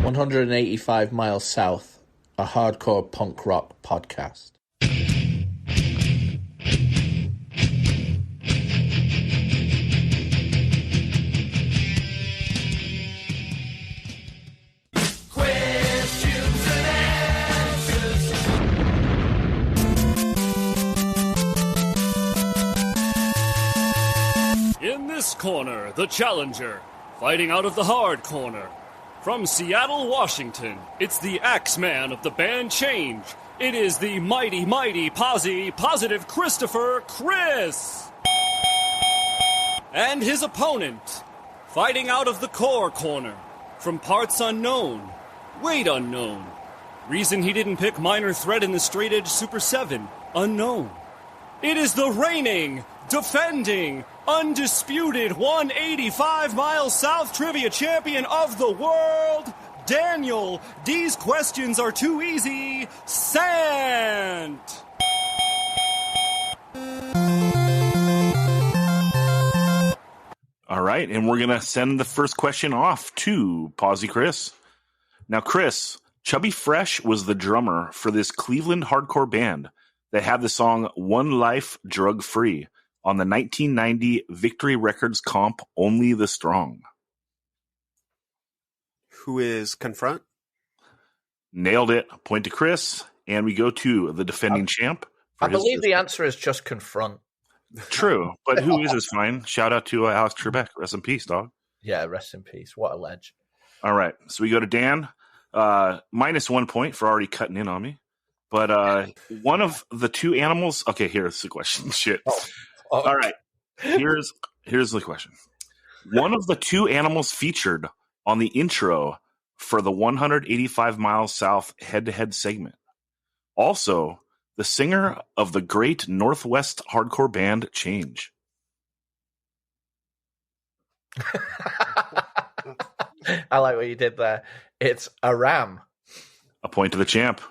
185 miles south, a hardcore punk rock podcast. In this corner, the challenger, fighting out of the hard corner. From Seattle, Washington, it's the Axeman of the band Change. It is the mighty, mighty Positive Christopher Chris. And his opponent, fighting out of the core corner. From parts unknown, weight unknown. Reason he didn't pick Minor Threat in the Straight Edge Super 7, unknown. It is the reigning, defending, undisputed 185 miles south trivia champion of the world, Daniel, these questions are too easy, Sant. All right, and we're going to send the first question off to Posi Chris. Now, Chris, Chubby Fresh was the drummer for this Cleveland hardcore band that had the song One Life Drug Free on the 1990 Victory Records comp Only the Strong. Who is Confront? Nailed it. Point to Chris. And we go to the defending champ. I believe the answer is just Confront. True, but who is fine. Shout out to Alex Trebek. Rest in peace, dog. Yeah, rest in peace. What a ledge. All right, so we go to Dan. Minus 1 point for already cutting in on me. But one of the two animals... Okay, here's the question. Shit. Oh. All right, here's the question. One of the two animals featured on the intro for the 185 miles south head-to-head segment. Also, the singer of the great Northwest hardcore band Change. I like what you did there. It's a ram. A point to the champ.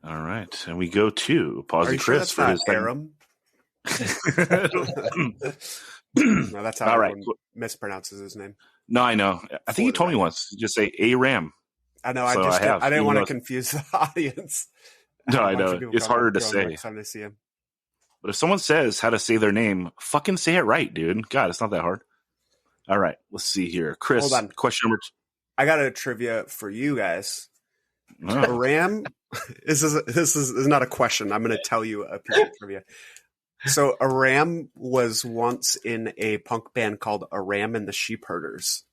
All right, and we go to Posi Chris for his Aram? No, that's how everyone mispronounces his name. No, I know. I think you told me once. Just say Aram. I know. So I didn't want to confuse the audience. No, I know. It's harder to say. Time to see him. But if someone says how to say their name, fucking say it right, dude. God, it's not that hard. All right, let's see here. Chris, hold on. Question number 2. I got a trivia for you guys. Oh. Aram, this is not a question. I'm going to tell you a piece of trivia. So Aram was once in a punk band called Aram and the Sheepherders.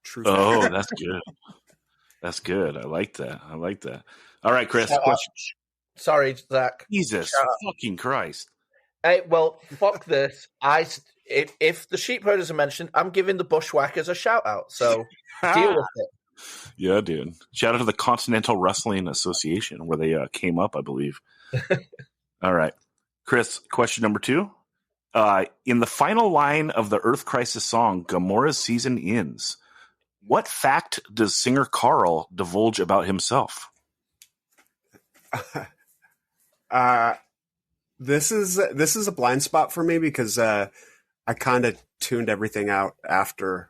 True. Oh, that's good. That's good. I like that. All right, Chris. Question. Sorry, Zach. Jesus fucking Christ. Hey, well, fuck this. If the Sheepherders are mentioned, I'm giving the Bushwhackers a shout out. So deal with it. Yeah, dude. Shout out to the Continental Wrestling Association where they came up, I believe. All right. Chris, question number 2. In the final line of the Earth Crisis song, Gamora's Season Ends, what fact does singer Carl divulge about himself? This is a blind spot for me because I kind of tuned everything out after,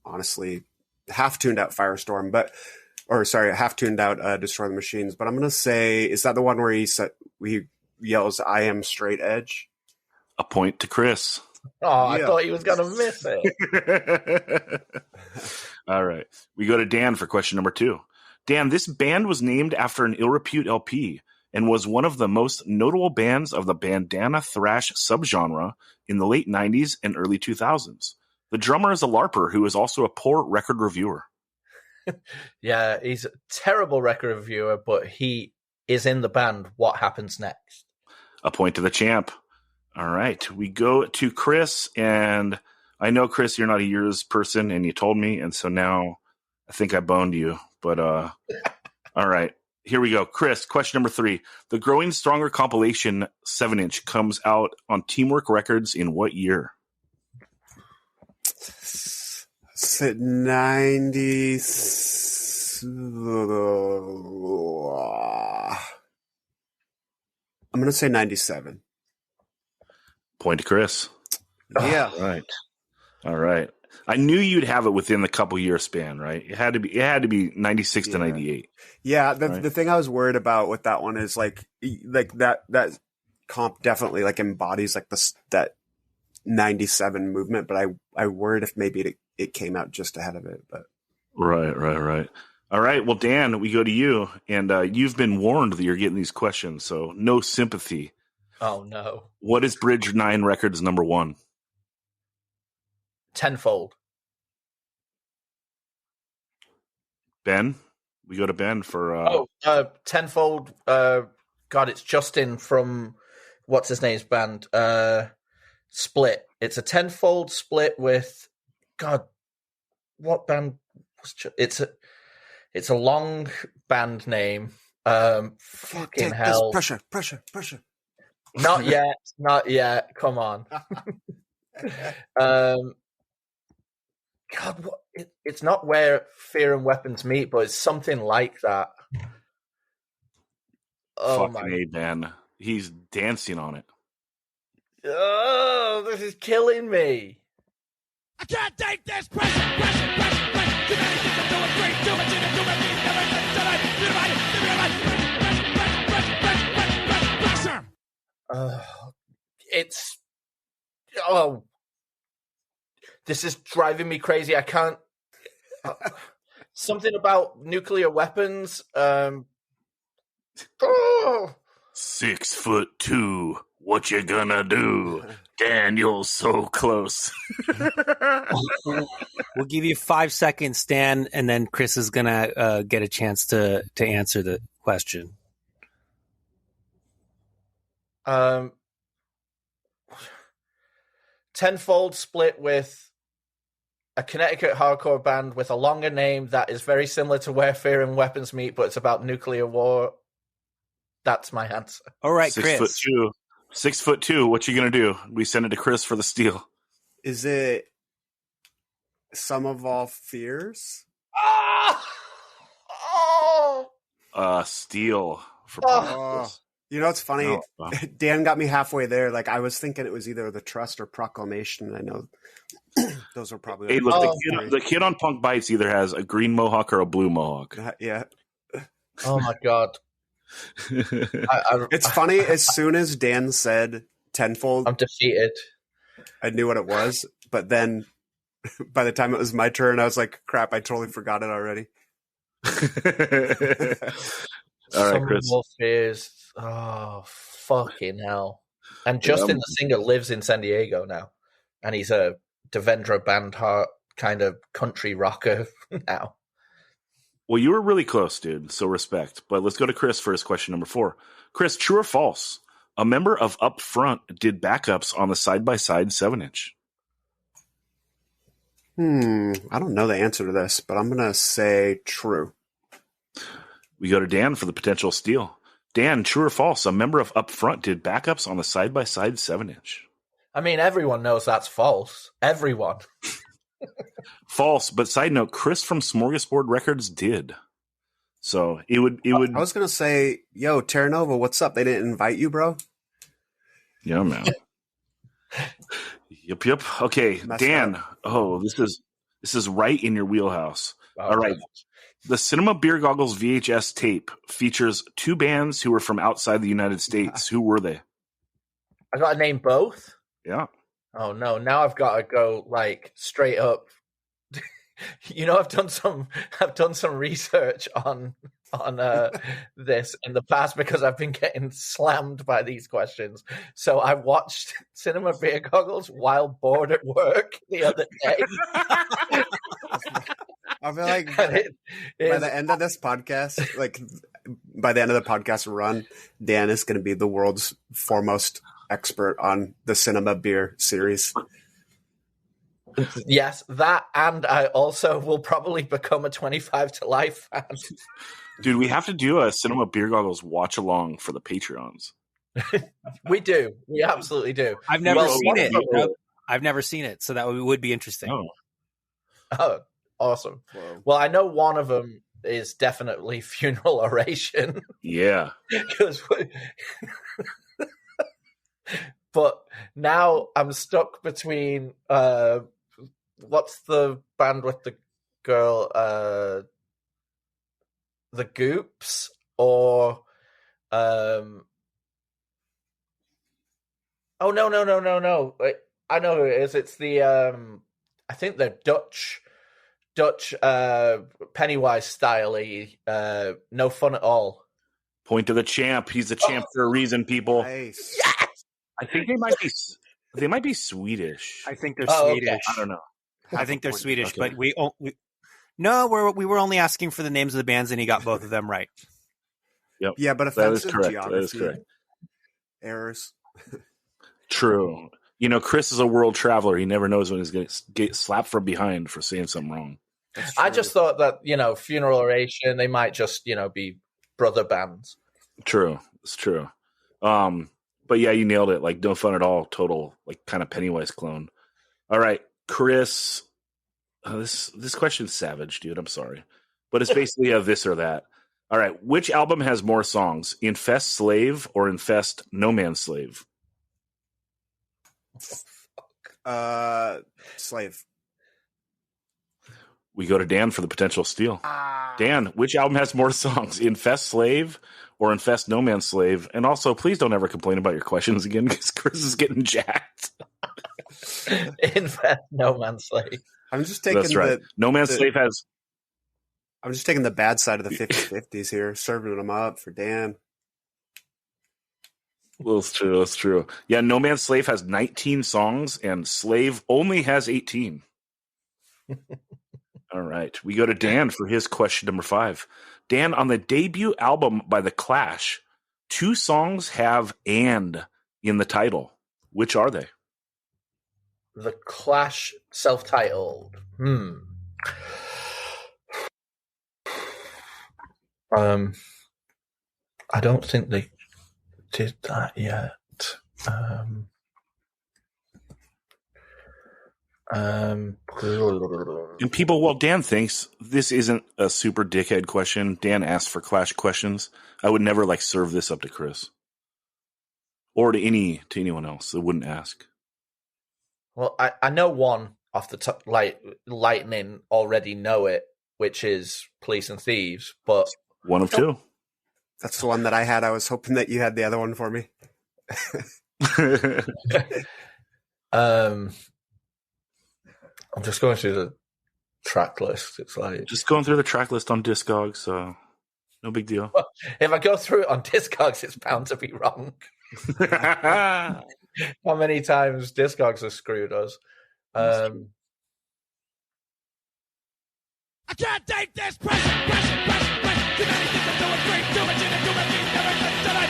honestly, half tuned out Firestorm, half tuned out Destroy the Machines. But I'm gonna say, is that the one where he yells, "I am straight edge"? A point to Chris. Oh, I thought he was gonna miss it. All right, we go to Dan for question number 2. Dan, this band was named after an ill repute LP and was one of the most notable bands of the bandana thrash subgenre in the late 90s and early 2000s. The drummer is a LARPer who is also a poor record reviewer. Yeah, he's a terrible record reviewer, but he is in the band What Happens Next. A point to the champ. All right, we go to Chris, and I know, Chris, you're not a years person, and you told me, and so now I think I boned you, but all right. Here we go. Chris, question number 3. The Growing Stronger compilation 7-inch comes out on Teamwork Records in what year? 90. I'm going to say 97. Point to Chris. Yeah. All right. I knew you'd have it within the couple year span, right? It had to be 96 to 98. Yeah, right? the thing I was worried about with that one is like that comp definitely like embodies like that 97 movement, but I worried if maybe it came out just ahead of it. But Right. All right, well, Dan, we go to you, and you've been warned that you're getting these questions, so no sympathy. Oh no! What is Bridge 9 Records number 1? Tenfold. Ben, we go to Ben for. Tenfold. God, it's Justin from what's his name's band. Split. It's a tenfold split with. God, what band? It's a long band name. Fucking hell! Pressure. Not yet. Come on. God, what? It's not Where Fear and Weapons Meet, but it's something like that. Oh fucking my! A, Ben. He's dancing on it. Oh, this is killing me. I can't take this pressure. Too many things I'm doing great. Too much in it, too many never pressure. This is driving me crazy. I can't. Something about nuclear weapons. 6'2". What you gonna do? Dan, you're so close. We'll give you 5 seconds, Stan, and then Chris is gonna get a chance to answer the question. Tenfold split with a Connecticut hardcore band with a longer name that is very similar to Where Fear and Weapons Meet, but it's about nuclear war. That's my answer. All right, 6'2". Chris. 6'2". What you gonna do? We send it to Chris for the steal. is it Sum of All Fears? Steal for Oh. You know what's funny? Oh. Dan got me halfway there. Like I was thinking it was either The Trust or Proclamation. I know those are probably. Hey, look, the kid on Punk Bites either has a green mohawk or a blue mohawk. Yeah. Oh my god! It's funny. As soon as Dan said tenfold, I'm defeated. I knew what it was. But then, by the time it was my turn, I was like, "Crap! I totally forgot it already." All right, Chris. Wolf is fucking hell! And Justin, the singer, lives in San Diego now, and he's a Devendra Bandhart kind of country rocker now. Well, you were really close, dude. So respect. But let's go to Chris for his question number 4. Chris, true or false? A member of Up Front did backups on the side-by-side 7-inch. I don't know the answer to this, but I'm gonna say true. We go to Dan for the potential steal. Dan, true or false? A member of Up Front did backups on the side-by-side 7-inch. I mean, everyone knows that's false. Everyone. False, but side note, Chris from Smorgasbord Records did. So it would. I was gonna say, yo, Terra Nova, what's up? They didn't invite you, bro. Yeah, man. Yep. Okay, Dan. Oh, this is right in your wheelhouse. All right. The Cinema Beer Goggles VHS tape features 2 bands who were from outside the United States. Who were they? I got to name both. Yeah. Oh no! Now I've got to go like straight up. You know, I've done some research on this in the past because I've been getting slammed by these questions. So I watched Cinema Beer Goggles while bored at work the other day. I feel like by the end of this podcast, like by the end of the podcast run, Dan is going to be the world's foremost expert on the Cinema Beer series. Yes, that, and I also will probably become a 25 to life fan. Dude, we have to do a Cinema Beer Goggles watch along for the Patreons. We do. We absolutely do. I've never seen it. I've never seen it, so that would be interesting. Oh, awesome. Whoa. Well, I know one of them is definitely Funeral Oration. Yeah. But now I'm stuck between what's the band with the girl? The Goops or Oh no! I know who it is. It's the I think they're Dutch Pennywise style-y, No Fun at All. Point to the champ. He's the champ for a reason, people. Nice. Yes! I think they might be Swedish. I think they're Okay. Swedish. I don't know. I think they're Swedish, Okay. but we were only asking for the names of the bands, and he got both of them right. Yep. Yeah, but That is offensive correct. geography That is correct. errors. True. You know, Chris is a world traveler. He never knows when he's going to get slapped from behind for saying something wrong. That's I true. just thought that, Funeral Oration, they might just, be brother bands. True. It's true. But yeah, you nailed it. Like, no fun at all. Total, like, kind of Pennywise clone. All right, Chris. This question's savage, dude. I'm sorry. But it's basically a this or that. All right, which album has more songs? Infest Slave or Infest No Man's Slave? Slave. We go to Dan for the potential steal. Dan, which album has more songs? Infest Slave or Infest No Man's Slave? And also, please don't ever complain about your questions again because Chris is getting jacked. Infest No Man's Slave. I'm just taking That's right. No Man's Slave has... I'm just taking the bad side of the 50-50s here, serving them up for Dan. Well, it's true. That's true. Yeah, No Man's Slave has 19 songs, and Slave only has 18. All right. We go to Dan for his question number 5. Dan, on the debut album by The Clash, 2 songs have "and" in the title. Which are they? The Clash self-titled. I don't think they did that yet. And people, while Dan thinks this isn't a super dickhead question, Dan asked for Clash questions. I would never serve this up to Chris or to anyone else that wouldn't ask. Well, I know one off the top, Lightning already know it, which is Police and Thieves, but One of 2. That's the one that I had. I was hoping that you had the other one for me. I'm just going through the track list. It's like Just going through the track list on Discogs, so no big deal. if I go through it on Discogs, it's bound to be wrong. How many times Discogs have screwed us? I can't take this pressure. Too many things I'm doing great. Too much in it, too many things never get tonight.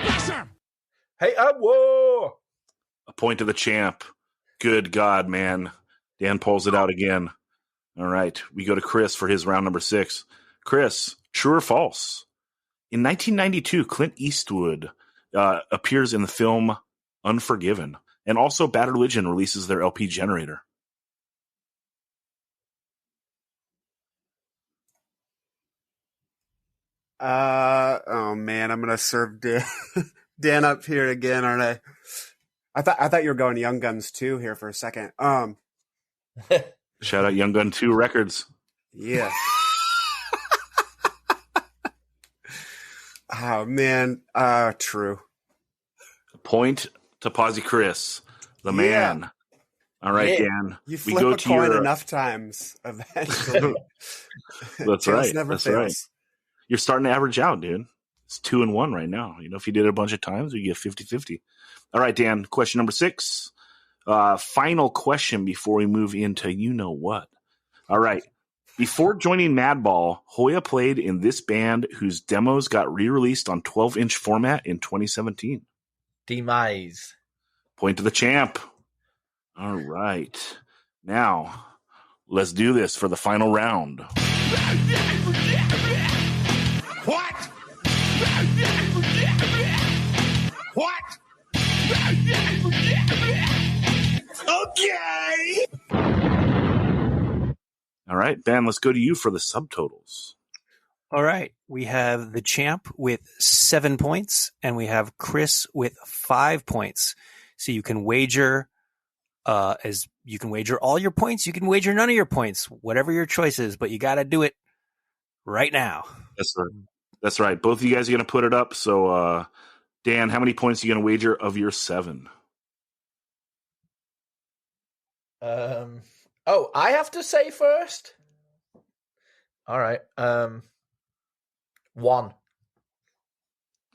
Pressure. Hey, whoa! A point to the champ. Good God, man. Dan pulls it out again. All right. We go to Chris for his round number 6. Chris, true or false? In 1992, Clint Eastwood appears in the film Unforgiven, and also Bad Religion releases their LP Generator. Oh man, I'm gonna serve Dan up here again, aren't I? I thought you were going Young Guns 2 here for a second. Shout out Young Gun 2 Records. Yeah. Oh man, true. Point to Posi Chris, the Yeah. man. All right, Dan. You we flip go a to coin your. enough times, eventually. That's Tails right. never That's fails. right. You're starting to average out, dude. It's 2-1 right now. You know, if you did it a bunch of times, we get 50-50. All right, Dan. Question number 6. Final question before we move into you know what. All right. Before joining Madball, Hoya played in this band whose demos got re-released on 12-inch format in 2017. Demise. Point to the champ. All right. Now, let's do this for the final round. What? What? Okay. All right, Ben, let's go to you for the subtotals. All right. We have the champ with 7 points, and we have Chris with 5 points. So you can wager you can wager all your points. You can wager none of your points, whatever your choice is, but you got to do it right now. That's right. Both of you guys are going to put it up. So, Dan, how many points are you going to wager of your 7? I have to say first. All right. 1. All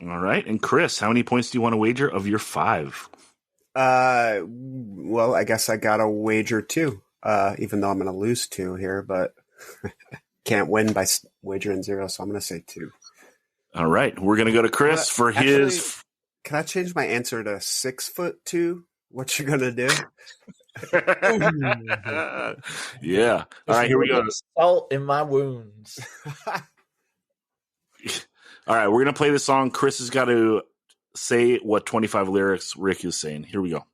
right. And Chris, how many points do you want to wager of your 5? Well, I guess I gotta wager 2, even though I'm gonna lose 2 here, but can't win by wagering 0, so I'm gonna say 2. All right. We're going to go to Chris for his. Can I change my answer to 6'2"? What you gonna do? Yeah. All right, here we go. Salt in my wounds. All right, we're going to play this song. Chris has got to say what 25 lyrics Rick is saying. Here we go.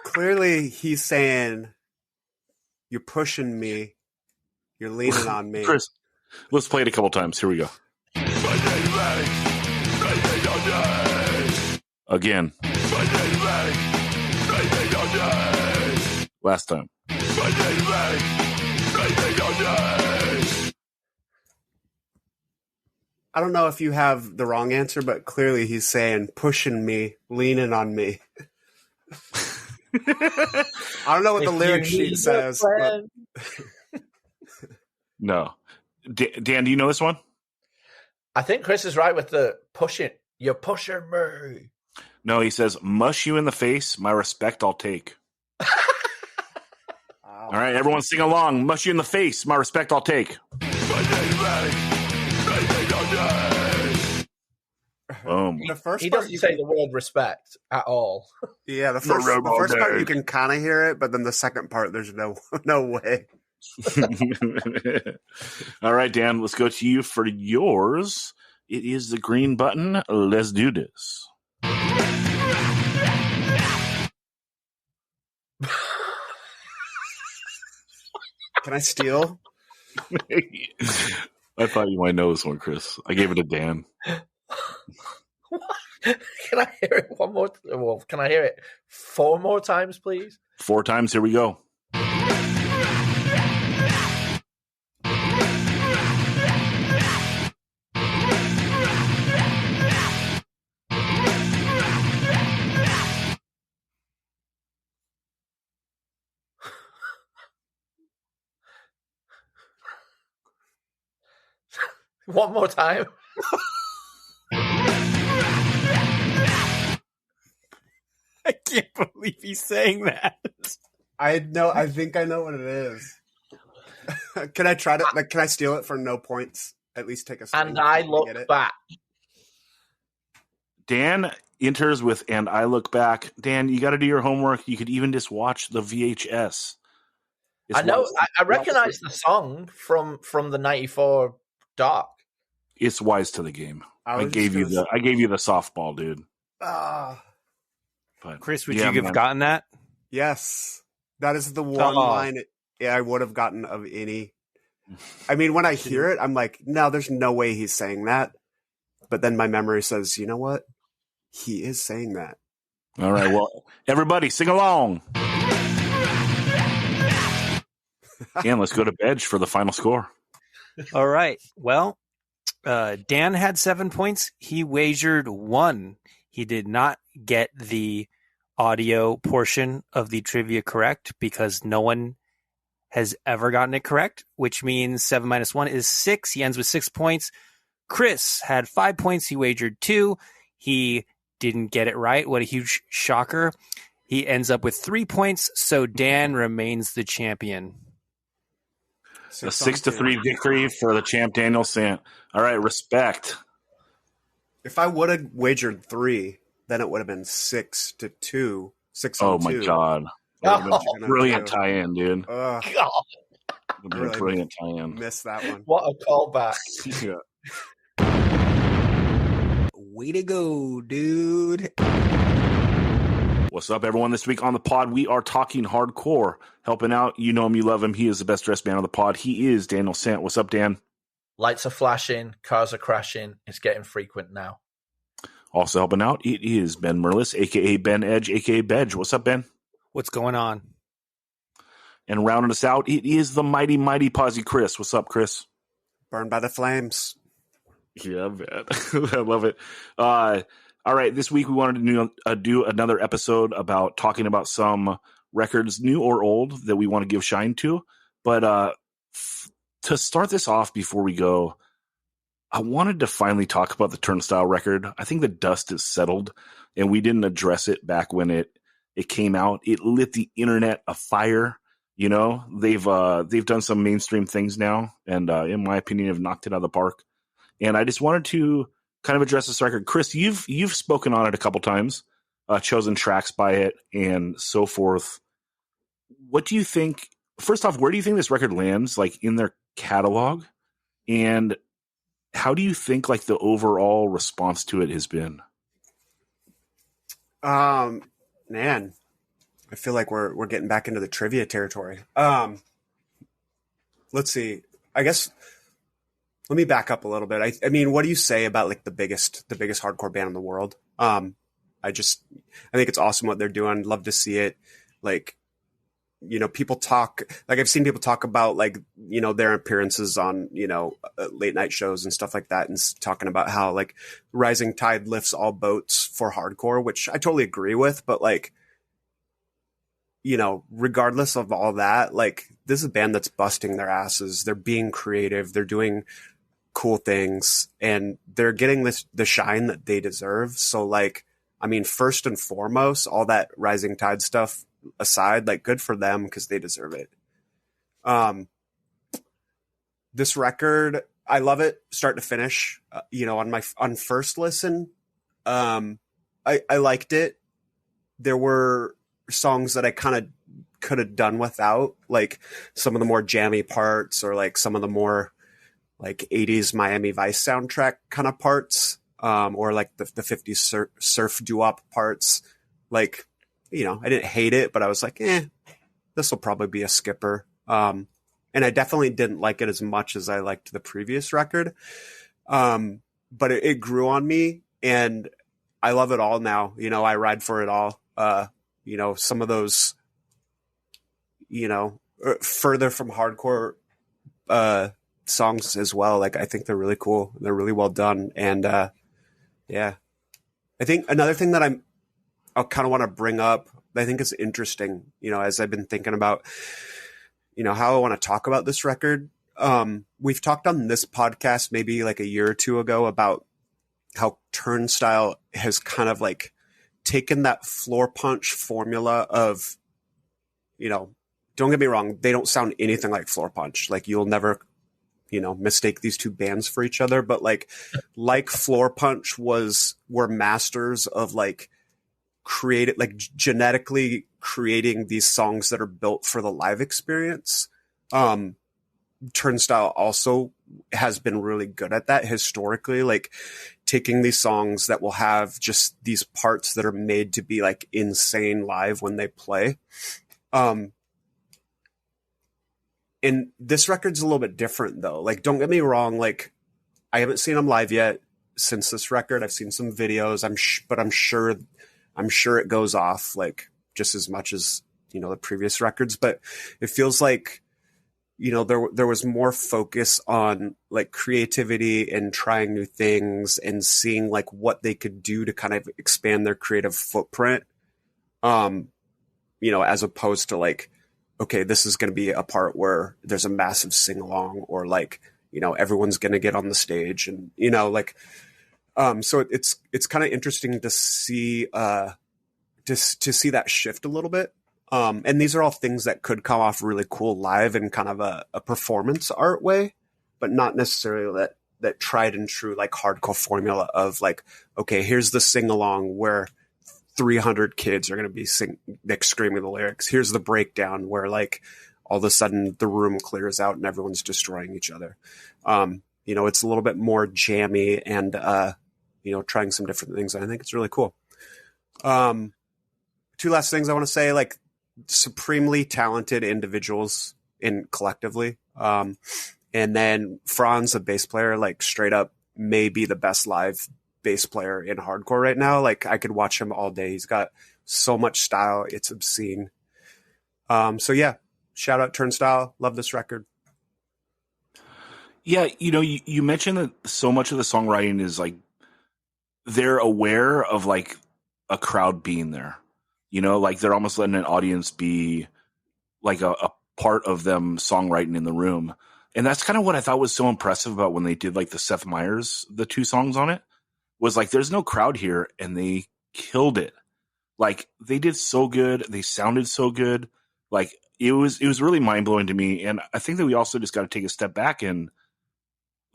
Clearly, he's saying, you're pushing me. You're leaning on me. Chris, let's play it a couple times. Here we go. Again. Last time. I don't know if you have the wrong answer, but clearly he's saying, pushing me, leaning on me. I don't know what the lyric sheet says. But... No. Dan, do you know this one? I think Chris is right with the pushing. You're pushing me. No, he says, mush you in the face, my respect I'll take. All right, everyone sing along. Mush you in the face, my respect I'll take. Boom. The first he part doesn't say the word respect at all. Yeah, the first part you can kind of hear it, but then the second part, there's no way. All right, Dan, let's go to you for yours. It is the green button. Let's do this. Can I steal? I thought you might know this one, Chris. I gave it to Dan. Can I hear it one more? Well, can I hear it 4 more times, please? 4 times. Here we go. One more time. I can't believe he's saying that. I think I know what it is. Can I try to? Can I steal it for no points? At least take a. And I look back. Dan enters with "and I look back." Dan, you got to do your homework. You could even just watch the VHS. I know. I recognize the song from the '94 doc. It's wise to the game. I gave you the softball, dude. Ah. But, Chris, would you have gotten that? Yes. That is the one line I would have gotten of any. I mean, when I hear it, I'm like, no, there's no way he's saying that. But then my memory says, you know what? He is saying that. All right. Well, everybody sing along. And let's go to Bedge for the final score. All right. Well, Dan had 7 points. He wagered 1. He did not get the audio portion of the trivia correct because no one has ever gotten it correct, which means 7 minus 1 is 6. He ends with 6 points. Chris had 5 points. He wagered 2. He didn't get it right. What a huge shocker. He ends up with 3 points. So Dan remains the champion. A 6-3 victory for the champ Daniel Sant. All right, respect. If I would have wagered 3, then it would have been 6-2. 6 on 2. Oh my god! Brilliant tie-in, dude. God. Really brilliant tie-in. Missed that one. What a callback! Yeah. Way to go, dude. What's up, everyone? This week on the pod, we are talking hardcore. Helping out, you know him, you love him. He is the best dressed man on the pod. He is Daniel Sant. What's up, Dan? Lights are flashing, cars are crashing. It's getting frequent now. Also helping out, it is Ben Merlis, a.k.a. Ben Edge, a.k.a. Bedge. What's up, Ben? What's going on? And rounding us out, it is the mighty, mighty Posi Chris. What's up, Chris? Burned by the flames. Yeah, man. I love it. All right, this week we wanted to do another episode about talking about some records, new or old, that we want to give shine to. But to start this off before we go, I wanted to finally talk about the Turnstile record. I think the dust is settled, and we didn't address it back when it came out. It lit the internet afire. You know, they've done some mainstream things now, and in my opinion, have knocked it out of the park. And I just wanted to kind of address this record. Chris, you've spoken on it a couple times, chosen tracks by it, and so forth. What do you think? First off, where do you think this record lands, like in their catalog, and how do you think like the overall response to it has been? Man, I feel like we're getting back into the trivia territory. Let's see. I guess let me back up a little bit. I mean, what do you say about like the biggest hardcore band in the world? I think it's awesome what they're doing. Love to see it. Like, you know, people talk, like I've seen people talk about like, you know, their appearances on, you know, late night shows and stuff like that. And talking about how like rising tide lifts all boats for hardcore, which I totally agree with. But like, you know, regardless of all that, like this is a band that's busting their asses. They're being creative. They're doing cool things and they're getting the shine that they deserve. So like, I mean, first and foremost, all that rising tide stuff aside, like good for them because they deserve it. This record, I love it start to finish. You know, on first listen, I liked it. There were songs that I kind of could have done without, like some of the more jammy parts or like some of the more like 80s Miami Vice soundtrack kind of parts, or like the 50s surf doo-wop parts. Like, you know, I didn't hate it, but I was like, this will probably be a skipper. And I definitely didn't like it as much as I liked the previous record. But it grew on me and I love it all now. You know, I ride for it all. You know, some of those, you know, further from hardcore songs as well. Like, I think they're really cool. They're really well done. And yeah, I think another thing that I kind of want to bring up, I think is interesting, you know, as I've been thinking about, you know, how I want to talk about this record. We've talked on this podcast maybe like a year or two ago about how Turnstile has kind of like taken that floor punch formula of, you know, don't get me wrong, they don't sound anything like Floor Punch. Like you'll never, you know, mistake these two bands for each other, but like Floor Punch were masters of like genetically creating these songs that are built for the live experience. Turnstile also has been really good at that historically, like taking these songs that will have just these parts that are made to be like insane live when they play. And this record's a little bit different though. Like, don't get me wrong. Like, I haven't seen them live yet since this record. I've seen some videos. But I'm sure it goes off like just as much as, you know, the previous records, but it feels like, you know, there was more focus on like creativity and trying new things and seeing like what they could do to kind of expand their creative footprint. You know, as opposed to like, okay, this is going to be a part where there's a massive sing along or like, you know, everyone's going to get on the stage and, you know, like, so it's kind of interesting to see, to see that shift a little bit. And these are all things that could come off really cool live in kind of a performance art way, but not necessarily that tried and true, like hardcore formula of like, okay, here's the sing along where 300 kids are going to be screaming the lyrics. Here's the breakdown where like all of a sudden the room clears out and everyone's destroying each other. You know, it's a little bit more jammy and, you know, trying some different things. And I think it's really cool. Two last things I want to say, like supremely talented individuals collectively. And And then Franz, a bass player, like straight up may be the best live bass player in hardcore right now. Like I could watch him all day. He's got so much style. It's obscene. So yeah, shout out Turnstile. Love this record. Yeah, you mentioned that so much of the songwriting is like they're aware of like a crowd being there. Like they're almost letting an audience be like a part of them songwriting in the room. And that's kind of what I thought was so impressive about when they did like the Seth Meyers, the 2 songs on it, was like there's no crowd here, and they killed it. Like they did so good, they sounded so good. Like it was really mind blowing to me. And I think that we also just got to take a step back and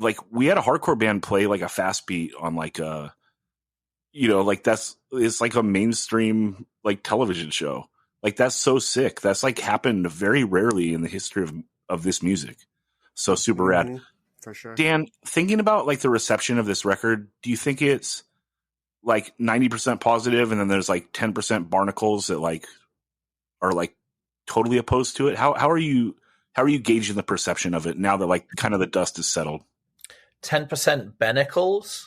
like we had a hardcore band play like a fast beat on like like it's like a mainstream like television show. Like that's so sick. That's like happened very rarely in the history of this music. So super rad. For sure. Dan, thinking about like the reception of this record, do you think it's like 90% positive and then there's like 10% barnacles that like are like totally opposed to it? How are you gauging the perception of it now that like kind of the dust is settled? 10% Bennicles.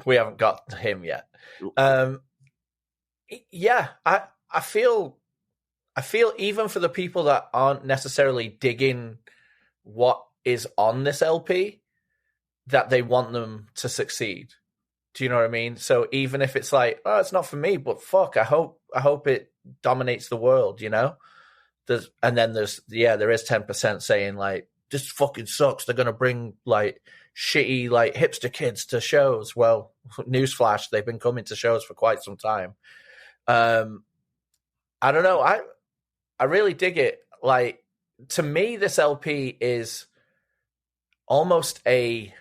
We haven't got to him yet. Yeah, I feel even for the people that aren't necessarily digging what is on this LP, that they want them to succeed. Do you know what I mean? So even if it's like, oh, it's not for me, but fuck, I hope it dominates the world, there is 10% saying like, this fucking sucks. They're gonna bring like shitty like hipster kids to shows. Well, newsflash, they've been coming to shows for quite some time. I don't know. I really dig it. Like to me, this LP is almost a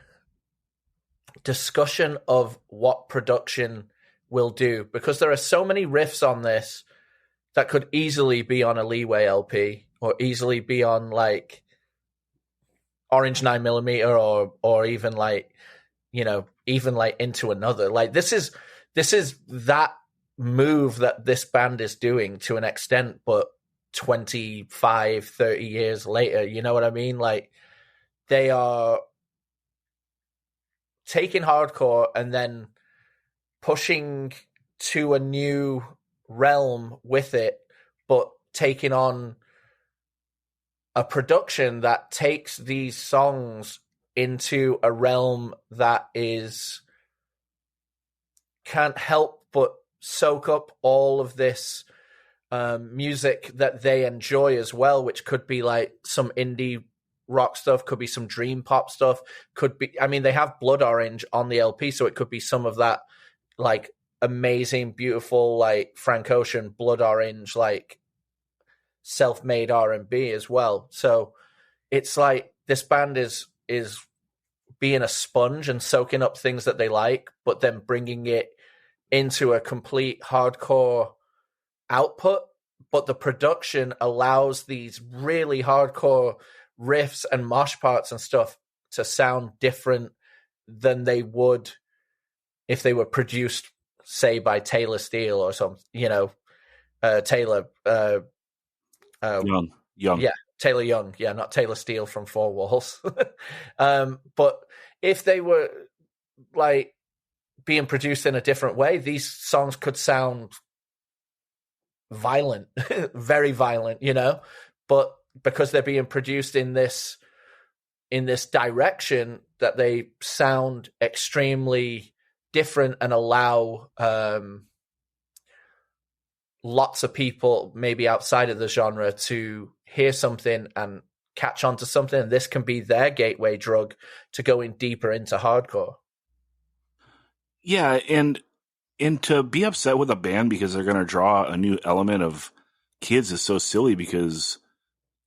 discussion of what production will do, because there are so many riffs on this that could easily be on a Leeway LP or easily be on like Orange 9mm or even like, even like Into Another. Like this is that move that this band is doing to an extent, but 25, 30 years later, you know what I mean? Like they are taking hardcore and then pushing to a new realm with it, but taking on a production that takes these songs into a realm that can't help but soak up all of this music that they enjoy as well, which could be like some indie rock stuff, could be some dream pop stuff, could be, I mean, they have Blood Orange on the LP, so it could be some of that like amazing, beautiful, like Frank Ocean, Blood Orange, like self-made R&B as well. So it's like this band is being a sponge and soaking up things that they like, but then bringing it into a complete hardcore output. But the production allows these really hardcore riffs and mosh parts and stuff to sound different than they would if they were produced, say, by Taylor Steele or some, Taylor Young. Yeah, Taylor Young. Yeah, not Taylor Steele from Four Walls. But if they were like being produced in a different way, these songs could sound violent, very violent, but because they're being produced in this direction, that they sound extremely different and allow lots of people maybe outside of the genre to hear something and catch on to something, and this can be their gateway drug to going deeper into hardcore. Yeah, and to be upset with a band because they're going to draw a new element of kids is so silly, because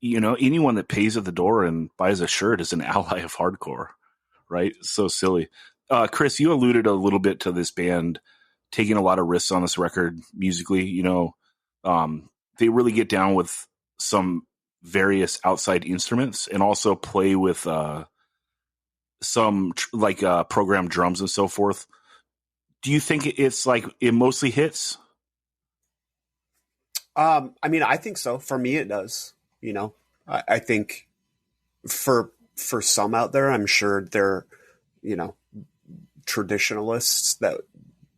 anyone that pays at the door and buys a shirt is an ally of hardcore, right? So silly. Chris, you alluded a little bit to this band taking a lot of risks on this record musically. They really get down with some various outside instruments and also play with some programmed drums and so forth. Do you think it's like it mostly hits? I mean, I think so. For me, it does. I think for some out there, I'm sure they're, traditionalists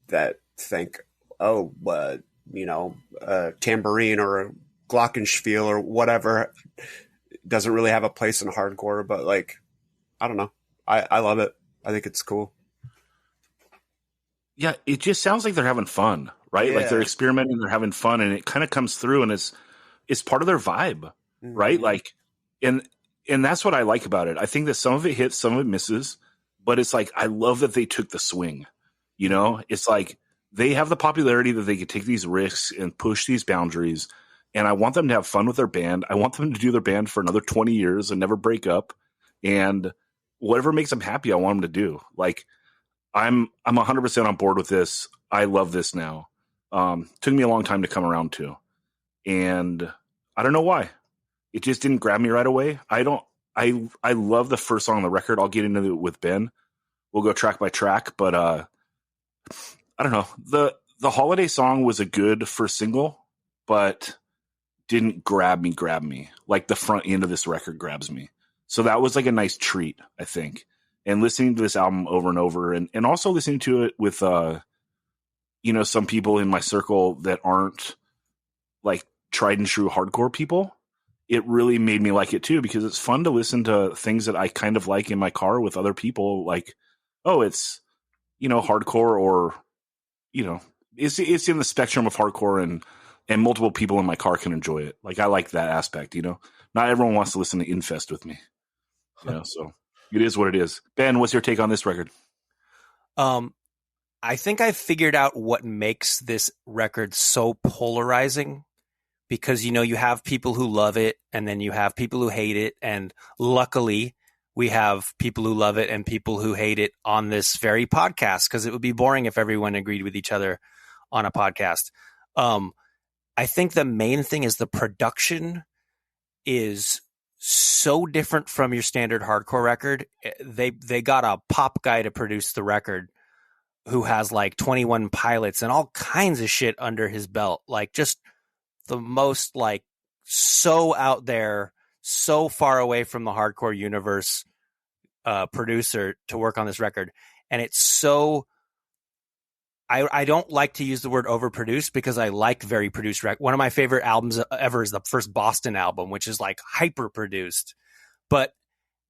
that think, oh, a tambourine or a glockenspiel or whatever doesn't really have a place in hardcore, but like, I don't know. I love it. I think it's cool. Yeah, it just sounds like they're having fun, right? Yeah. Like they're experimenting, they're having fun, and it kind of comes through, and it's part of their vibe, right? Like, and that's what I like about it. I think that some of it hits, some of it misses, but it's like I love that they took the swing. It's like they have the popularity that they could take these risks and push these boundaries, and I want them to have fun with their band. I want them to do their band for another 20 years and never break up, and whatever makes them happy, I want them to do. Like, I'm 100% on board with this. I love this now. Took me a long time to come around to, and I don't know why. It just didn't grab me right away. I love the first song on the record. I'll get into it with Ben. We'll go track by track, but I don't know. The holiday song was a good first single, but didn't grab me like the front end of this record grabs me. So that was like a nice treat, I think. And listening to this album over and over, and also listening to it with, some people in my circle that aren't like tried and true hardcore people, it really made me like it too, because it's fun to listen to things that I kind of like in my car with other people. Like, oh, it's, hardcore, or, it's in the spectrum of hardcore, and multiple people in my car can enjoy it. Like, I like that aspect, not everyone wants to listen to Infest with me, so. It is what it is. Ben, what's your take on this record? I think I figured out what makes this record so polarizing, because, you have people who love it, and then you have people who hate it. And luckily we have people who love it and people who hate it on this very podcast, because it would be boring if everyone agreed with each other on a podcast. I think the main thing is the production is so different from your standard hardcore record. They got a pop guy to produce the record who has like 21 pilots and all kinds of shit under his belt. Like, just the most, like, so out there, so far away from the hardcore universe producer to work on this record. And it's so, I don't like to use the word overproduced, because I like very produced record. One of my favorite albums ever is the first Boston album, which is like hyper produced, but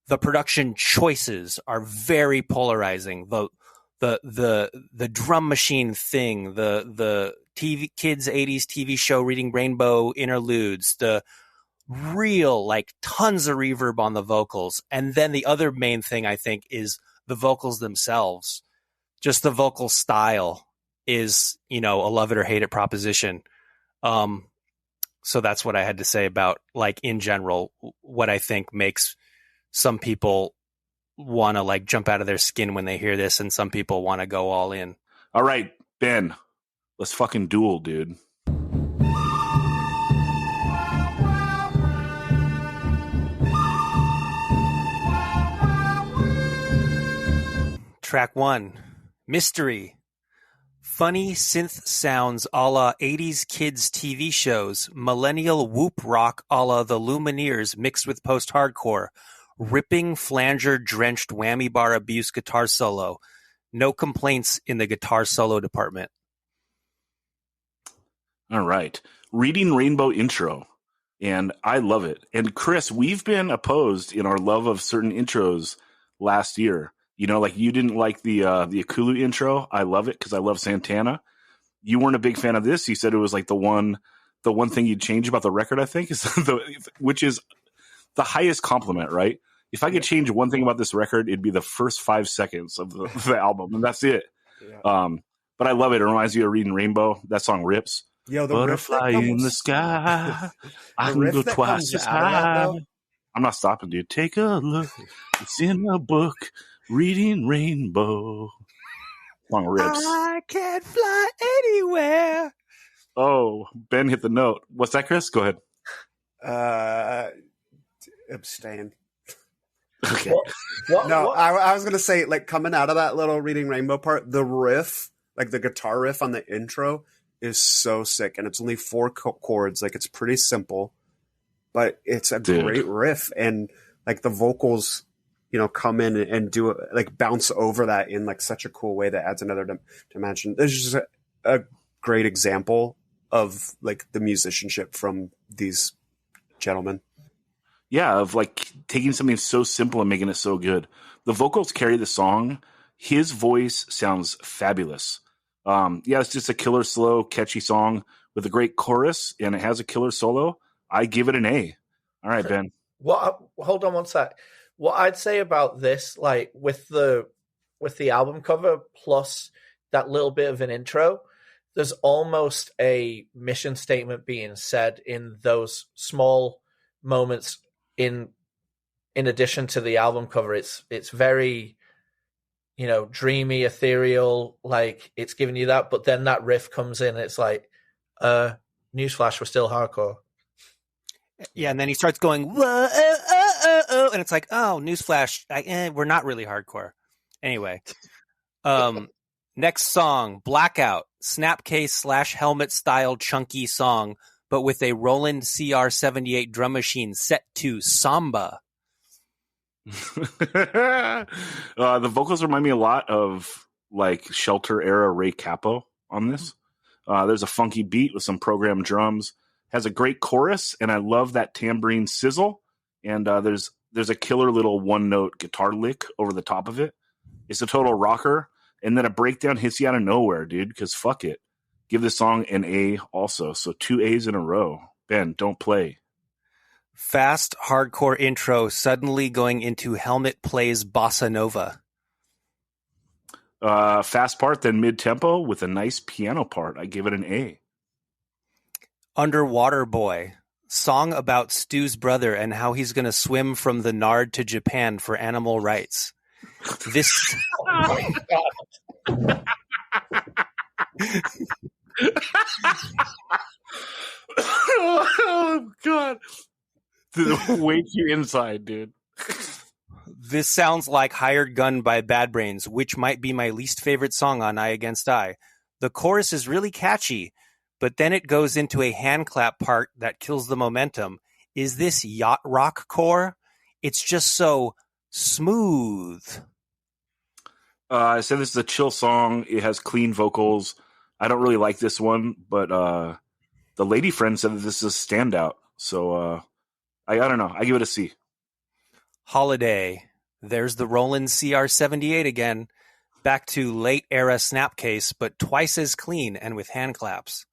the production choices are very polarizing. The drum machine thing, the TV kids 80s TV show Reading Rainbow interludes, the real, like, tons of reverb on the vocals. And then the other main thing, I think, is the vocals themselves. Just the vocal style is, a love it or hate it proposition. So that's what I had to say about, like, in general, what I think makes some people want to, like, jump out of their skin when they hear this, and some people want to go all in. All right, Ben, let's fucking duel, dude. Track 1, Mystery. Funny synth sounds a la 80s kids TV shows, millennial whoop rock a la the Lumineers mixed with post-hardcore, ripping flanger-drenched whammy bar abuse guitar solo. No complaints in the guitar solo department. All right. Reading Rainbow intro, and I love it. And Chris, we've been opposed in our love of certain intros last year. Like, you didn't like the Akulu intro. I love it because I love Santana. You weren't a big fan of this. You said it was like the one thing you'd change about the record, I think, which is the highest compliment, right? If I could change one thing about this record, it'd be the first 5 seconds of the album, and that's it. Yeah. But I love it. It reminds you of Reading Rainbow. That song rips. Yo, the butterfly in the sky. I can go twice as high. I'm not stopping, dude. Take a look. It's in a book. Reading Rainbow. Song rips. I can't fly anywhere. Oh, Ben hit the note. What's that, Chris? Go ahead. Abstain. Okay. I was going to say, like, coming out of that little Reading Rainbow part, the riff, like the guitar riff on the intro, is so sick. And it's only 4 chords. Like, it's pretty simple, but it's a great riff. And like the vocals, come in and do it, like bounce over that in like such a cool way that adds another dimension. This is just a great example of like the musicianship from these gentlemen. Yeah, of like taking something so simple and making it so good. The vocals carry the song. His voice sounds fabulous. It's just a killer, slow, catchy song with a great chorus, and it has a killer solo. I give it an A. All right, Ben. Hold on one sec. What I'd say about this, like with the album cover plus that little bit of an intro, there's almost a mission statement being said in those small moments. In addition to the album cover, it's very, dreamy, ethereal, like it's giving you that. But then that riff comes in, and it's like, newsflash, we're still hardcore. Yeah, and then he starts going, whoa, and it's like, oh, newsflash, we're not really hardcore. Anyway, next song, Blackout, Snapcase / helmet style chunky song, but with a Roland CR78 drum machine set to samba. The vocals remind me a lot of like Shelter era Ray Cappo on this. There's a funky beat with some programmed drums. Has a great chorus, and I love that tambourine sizzle. And there's a killer little one-note guitar lick over the top of it. It's a total rocker, and then a breakdown hits you out of nowhere, dude, because fuck it. Give this song an A also. So 2 A's in a row. Ben, don't play. Fast, hardcore intro suddenly going into Helmet plays Bossa Nova. Fast part, then mid-tempo with a nice piano part. I give it an A. Underwater Boy, song about Stu's brother and how he's going to swim from the Nard to Japan for animal rights. This. Oh my God. Oh God. Way too inside, dude. This sounds like Hired Gun by Bad Brains, which might be my least favorite song on Eye Against Eye. The chorus is really catchy, but then it goes into a hand clap part that kills the momentum. Is this yacht rock core? It's just so smooth. I said this is a chill song. It has clean vocals. I don't really like this one, but the lady friend said that this is a standout. So I don't know. I give it a C. Holiday. There's the Roland CR78 again. Back to late era Snapcase, but twice as clean and with hand claps.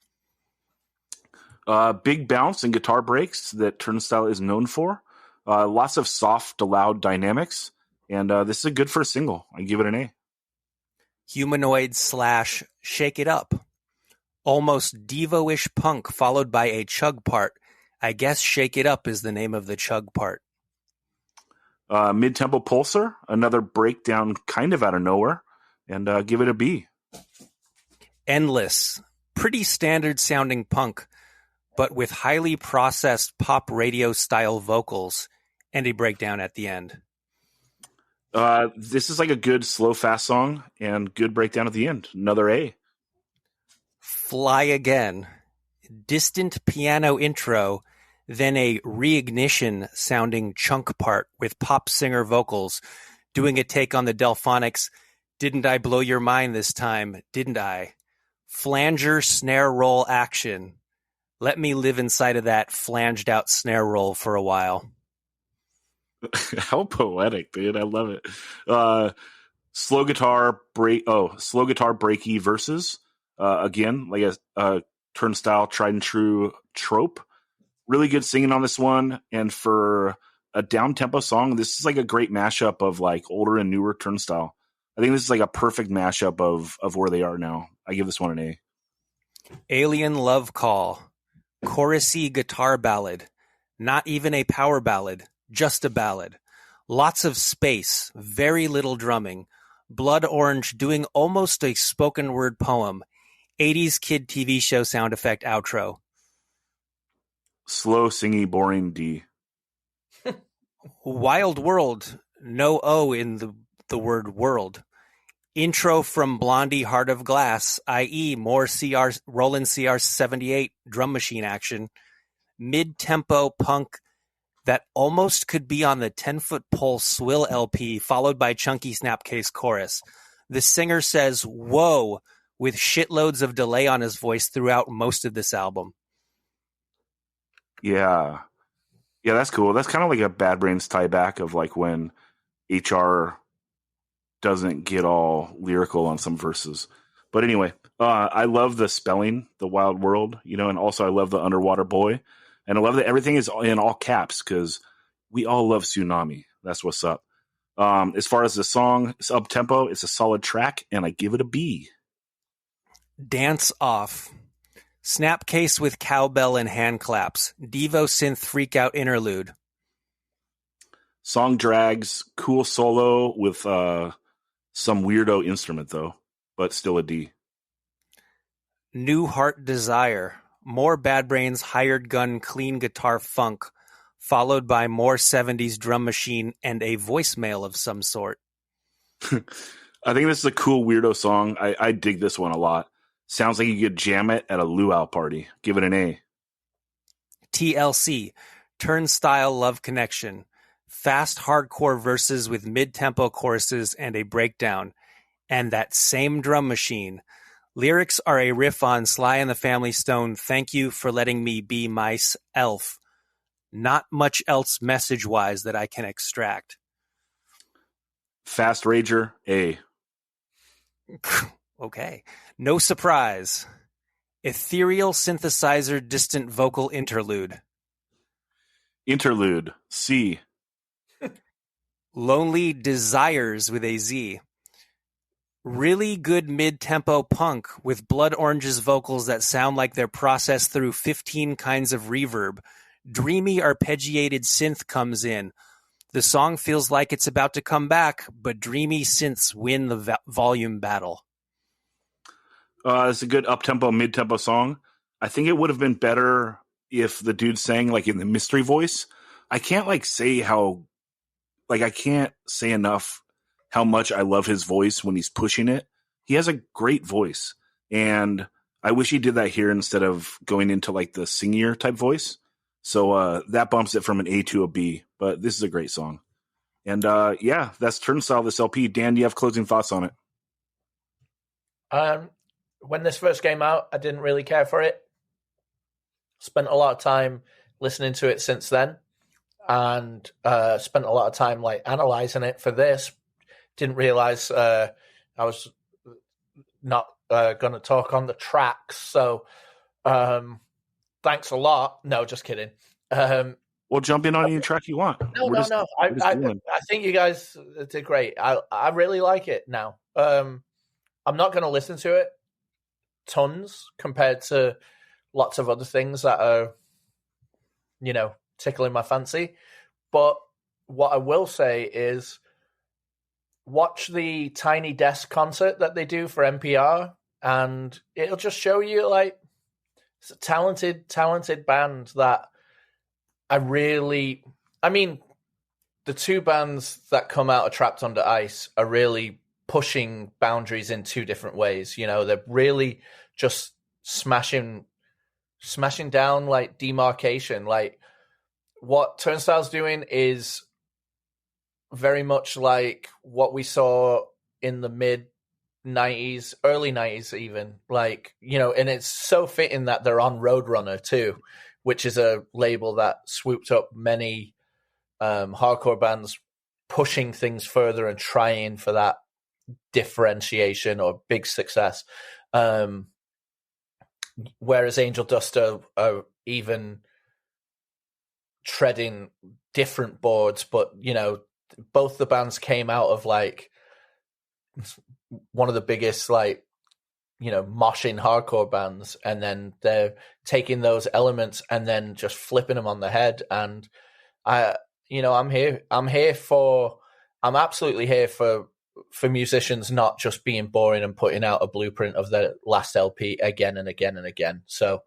Big bounce and guitar breaks that Turnstile is known for. Lots of soft, loud dynamics. And this is a good first single. I give it an A. Humanoid / Shake It Up. Almost Devo-ish punk followed by a chug part. I guess Shake It Up is the name of the chug part. Mid-tempo pulsar, another breakdown kind of out of nowhere. And give it a B. Endless. Pretty standard sounding punk, but with highly processed pop radio style vocals and a breakdown at the end. This is like a good slow fast song and good breakdown at the end. Another A. Fly Again. Distant piano intro, then a reignition sounding chunk part with pop singer vocals doing a take on the Delphonics. Didn't I blow your mind this time? Didn't I? Flanger snare roll action. Let me live inside of that flanged out snare roll for a while. How poetic, dude. I love it. Slow guitar breaky verses. Again, like a Turnstile tried and true trope. Really good singing on this one. And for a down tempo song, this is like a great mashup of like older and newer Turnstile. I think this is like a perfect mashup of where they are now. I give this one an A. Alien Love Call. Chorusy guitar ballad. Not even a power ballad. Just a ballad. Lots of space. Very little drumming. Blood Orange doing almost a spoken word poem. 80s kid TV show sound effect outro. Slow, singy, boring D. Wild World. No O in the word world. Intro from Blondie Heart of Glass, i.e. more Roland CR78 drum machine action. Mid-tempo punk that almost could be on the 10-foot pole Swill LP, followed by chunky Snapcase chorus. The singer says, "Whoa," with shitloads of delay on his voice throughout most of this album. Yeah. Yeah, that's cool. That's kind of like a Bad Brains tie back of like when HR doesn't get all lyrical on some verses. But anyway, I love the spelling, the Wild World, and also I love the Underwater Boy. And I love that everything is in all caps because we all love Tsunami. That's what's up. As far as the song, it's up-tempo. It's a solid track, and I give it a B. Dance Off. Snapcase with cowbell and hand claps. Devo synth freakout interlude. Song drags, cool solo with some weirdo instrument, though, but still a D. New Heart Desire. More Bad Brains hired gun clean guitar funk, followed by more 70s drum machine and a voicemail of some sort. I think this is a cool weirdo song. I dig this one a lot. Sounds like you could jam it at a luau party. Give it an A. TLC. Turnstile Love Connection. Fast hardcore verses with mid-tempo choruses and a breakdown. And that same drum machine. Lyrics are a riff on Sly and the Family Stone, "Thank you for letting me be myself." Not much else message-wise that I can extract. Fast Rager, A. Okay. No Surprise. Ethereal synthesizer distant vocal interlude. Interlude, C. Lonely Desires with a Z. Really good mid-tempo punk with Blood Orange's vocals that sound like they're processed through 15 kinds of reverb. Dreamy arpeggiated synth comes in. The song feels like it's about to come back, but dreamy synths win the volume battle. It's a good up-tempo, mid-tempo song. I think it would have been better if the dude sang like in the mystery voice. I can't I can't say enough how much I love his voice when he's pushing it. He has a great voice, and I wish he did that here instead of going into like the singier type voice. So that bumps it from an A to a B, but this is a great song. And yeah, that's Turnstile, this LP. Dan, do you have closing thoughts on it? When this first came out, I didn't really care for it. Spent a lot of time listening to it since then, and spent a lot of time like analyzing it for this. Didn't realize I was not going to talk on the tracks, so thanks a lot. No, just kidding. Well, jump in on any track you want. No. I think you guys did great. I really like it now. I'm not going to listen to it tons compared to lots of other things that are, tickling my fancy. But what I will say is watch the Tiny Desk concert that they do for NPR, and it'll just show you like it's a talented band that the two bands that come out of Trapped Under Ice are really pushing boundaries in two different ways. They're really just smashing down like demarcation. Like what Turnstile's doing is very much like what we saw in the mid 90s, early 90s even. Like, and it's so fitting that they're on Roadrunner too, which is a label that swooped up many hardcore bands pushing things further and trying for that differentiation or big success. Whereas Angel Dust are even treading different boards, but both the bands came out of like one of the biggest like moshing hardcore bands, and then they're taking those elements and then just flipping them on the head. And I'm absolutely here for musicians not just being boring and putting out a blueprint of their last LP again and again and again. So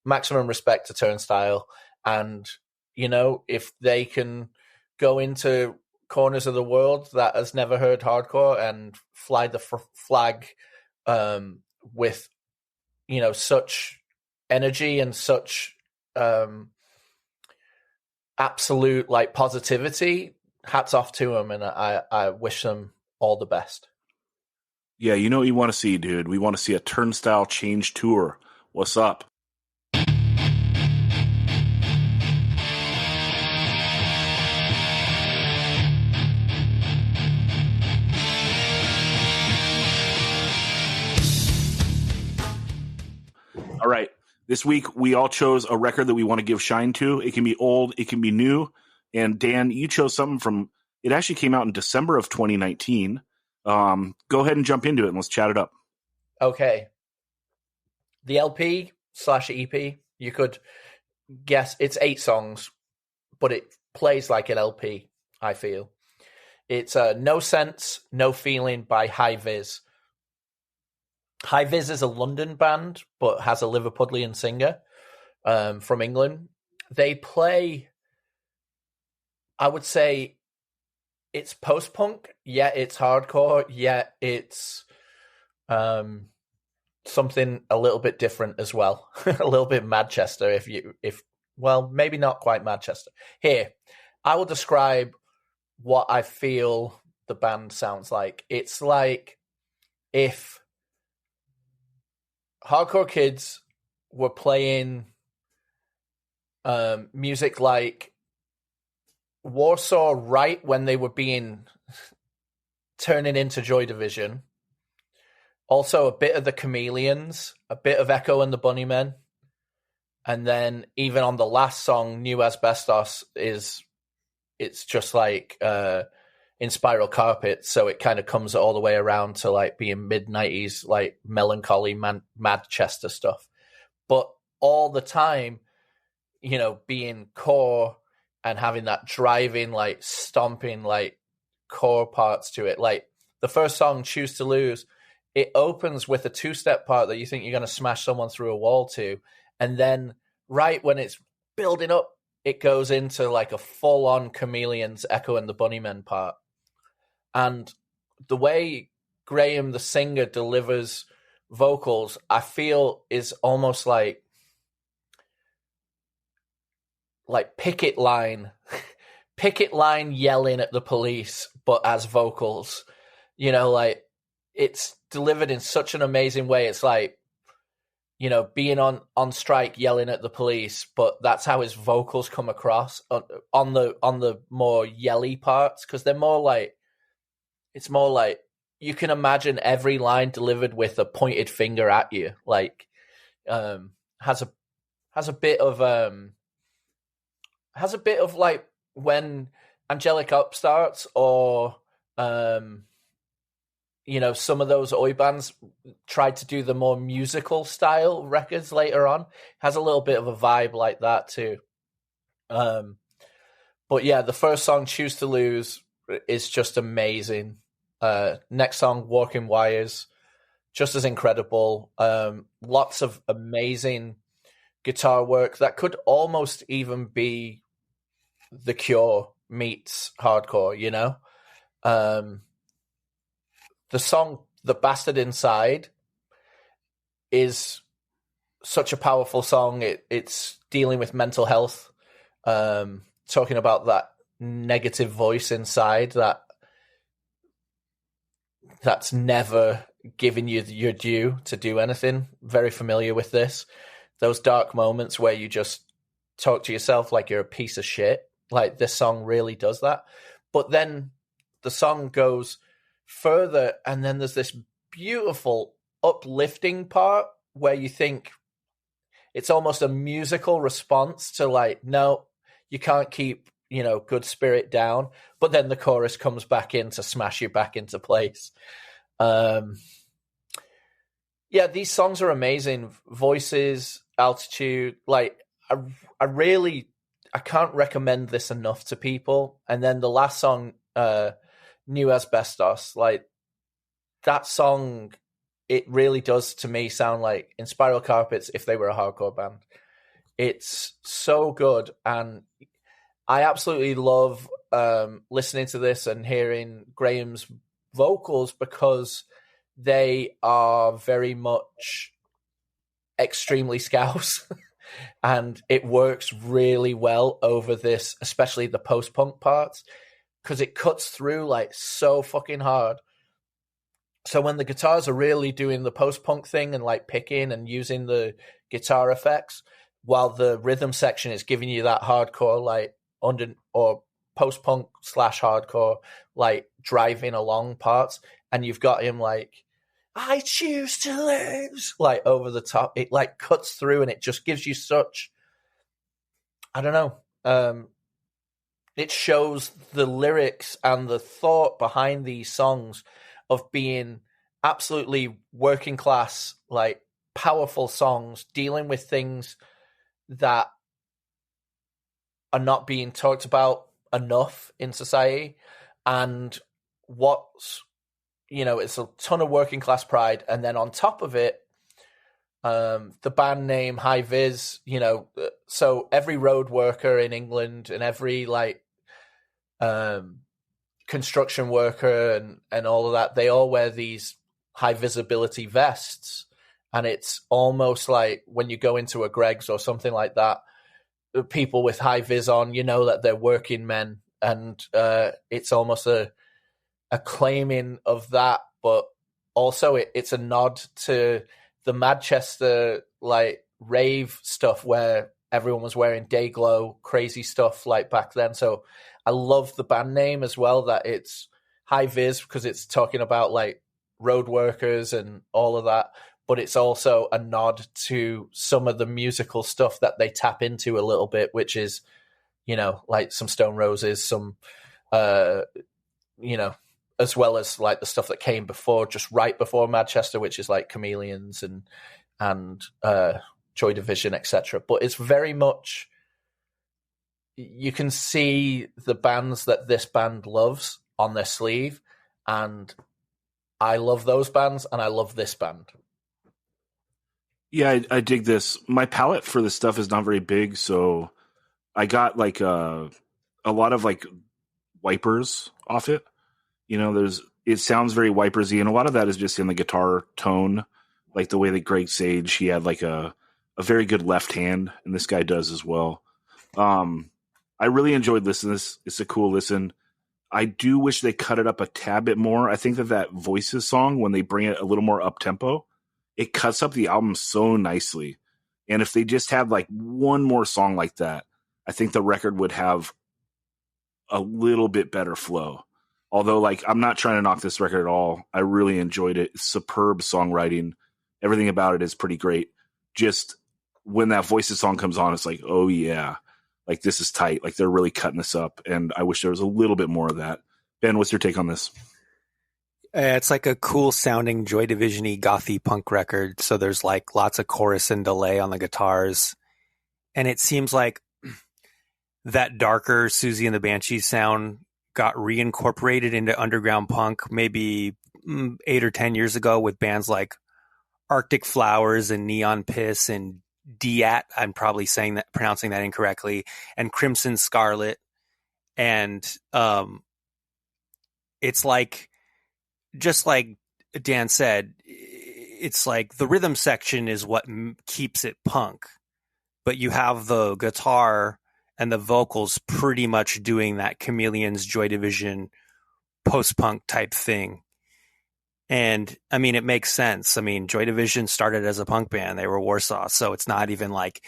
maximum respect to Turnstile, and if they can go into corners of the world that has never heard hardcore and fly the flag with such energy and such absolute like positivity. Hats off to them, and I wish them all the best. Yeah, you know what you want to see, dude. We want to see a Turnstile Change tour. What's up? All right. This week, we all chose a record that we want to give shine to. It can be old. It can be new. And Dan, you chose something from, it actually came out in December of 2019. Go ahead and jump into it and let's chat it up. Okay. The LP/EP, you could guess it's 8 songs, but it plays like an LP, I feel. It's No Sense, No Feeling by High Vis. High Vis is a London band, but has a Liverpudlian singer from England. They play, I would say, it's post-punk, yet it's hardcore, yet it's something a little bit different as well. A little bit Manchester, well, maybe not quite Manchester. Here, I will describe what I feel the band sounds like. It's like if hardcore kids were playing music like Warsaw right when they were turning into Joy Division. Also a bit of the Chameleons, a bit of Echo and the Bunnymen. And then even on the last song, New Asbestos, it's just like in Spiral Carpet, so it kind of comes all the way around to like being mid-90s, like melancholy Manchester stuff. But all the time, you know, being core and having that driving, like stomping, like core parts to it. Like the first song, Choose to Lose, it opens with a 2-step part that you think you're going to smash someone through a wall to. And then right when it's building up, it goes into like a full-on Chameleons, Echo and the Bunnymen part. And the way Graham, the singer, delivers vocals, I feel is almost like picket line yelling at the police, but as vocals. You know, like it's delivered in such an amazing way. It's like, you know, being on strike, yelling at the police, but that's how his vocals come across on the more yelly parts, because they're more like, it's more like you can imagine every line delivered with a pointed finger at you, like has a bit of like when Angelic Upstarts or you know, some of those oi bands tried to do the more musical style records later on. Has a little bit of a vibe like that too. But yeah, the first song, Choose to Lose, is just amazing. Next song, Walking Wires, just as incredible. Lots of amazing guitar work that could almost even be The Cure meets hardcore, you know? The song The Bastard Inside is such a powerful song. It's dealing with mental health, talking about that negative voice inside that's never giving you your due to do anything. Very familiar with this. Those dark moments where you just talk to yourself like you're a piece of shit. Like this song really does that. But then the song goes further, and then there's this beautiful uplifting part where you think it's almost a musical response to like, no, you can't keep, you know, good spirit down. But then the chorus comes back in to smash you back into place. Yeah, these songs are amazing. Voices, Altitude, like I can't recommend this enough to people. And then the last song, New Asbestos, like that song, it really does to me sound like in Spiral Carpets if they were a hardcore band. It's so good, and I absolutely love listening to this and hearing Graham's vocals because they are very much extremely scouse. and it works really well over this, especially the post-punk parts, because it cuts through like so fucking hard. So when the guitars are really doing the post-punk thing and like picking and using the guitar effects, while the rhythm section is giving you that hardcore like under or post-punk / hardcore like driving along parts, and you've got him like, I choose to lose, like over the top. It like cuts through and it just gives you such, I don't know. It shows the lyrics and the thought behind these songs of being absolutely working class, like powerful songs, dealing with things that are not being talked about enough in society. And what's, it's a ton of working class pride. And then on top of it, the band name High Vis, so every road worker in England and every like construction worker and all of that, they all wear these high visibility vests. And it's almost like when you go into a Greg's or something like that, people with high vis on, that they're working men. And it's almost a claiming of that, but also it's a nod to the Manchester like rave stuff where everyone was wearing day glow, crazy stuff like back then. So I love the band name as well, that it's high vis because it's talking about like road workers and all of that, but it's also a nod to some of the musical stuff that they tap into a little bit, which is, like some Stone Roses, some, as well as like the stuff that came before, just right before Manchester, which is like Chameleons and Joy Division, etc. But it's very much, you can see the bands that this band loves on their sleeve, and I love those bands and I love this band. Yeah, I dig this. My palette for this stuff is not very big, so I got like a lot of like wipers off it. It sounds very wipersy, and a lot of that is just in the guitar tone, like the way that Greg Sage, he had like a very good left hand, and this guy does as well. I really enjoyed listening to this. It's a cool listen. I do wish they cut it up a tad bit more. I think that Voices song, when they bring it a little more up tempo, it cuts up the album so nicely. And if they just had like one more song like that, I think the record would have a little bit better flow. Although, like, I'm not trying to knock this record at all. I really enjoyed it. It's superb songwriting. Everything about it is pretty great. Just when that Voices song comes on, it's like, oh yeah, like this is tight. Like they're really cutting this up. And I wish there was a little bit more of that. Ben, what's your take on this? It's like a cool sounding Joy Division-y gothy punk record. So there's like lots of chorus and delay on the guitars. And it seems like that darker Susie and the Banshees sound got reincorporated into underground punk maybe 8 or 10 years ago with bands like Arctic Flowers and Neon Piss and Diat. I'm probably pronouncing that incorrectly, and Crimson Scarlet. And it's like, just like Dan said, it's like the rhythm section is what keeps it punk, but you have the guitar and the vocals pretty much doing that Chameleons, Joy Division, post-punk type thing. And I mean, it makes sense. I mean, Joy Division started as a punk band. They were Warsaw. So it's not even like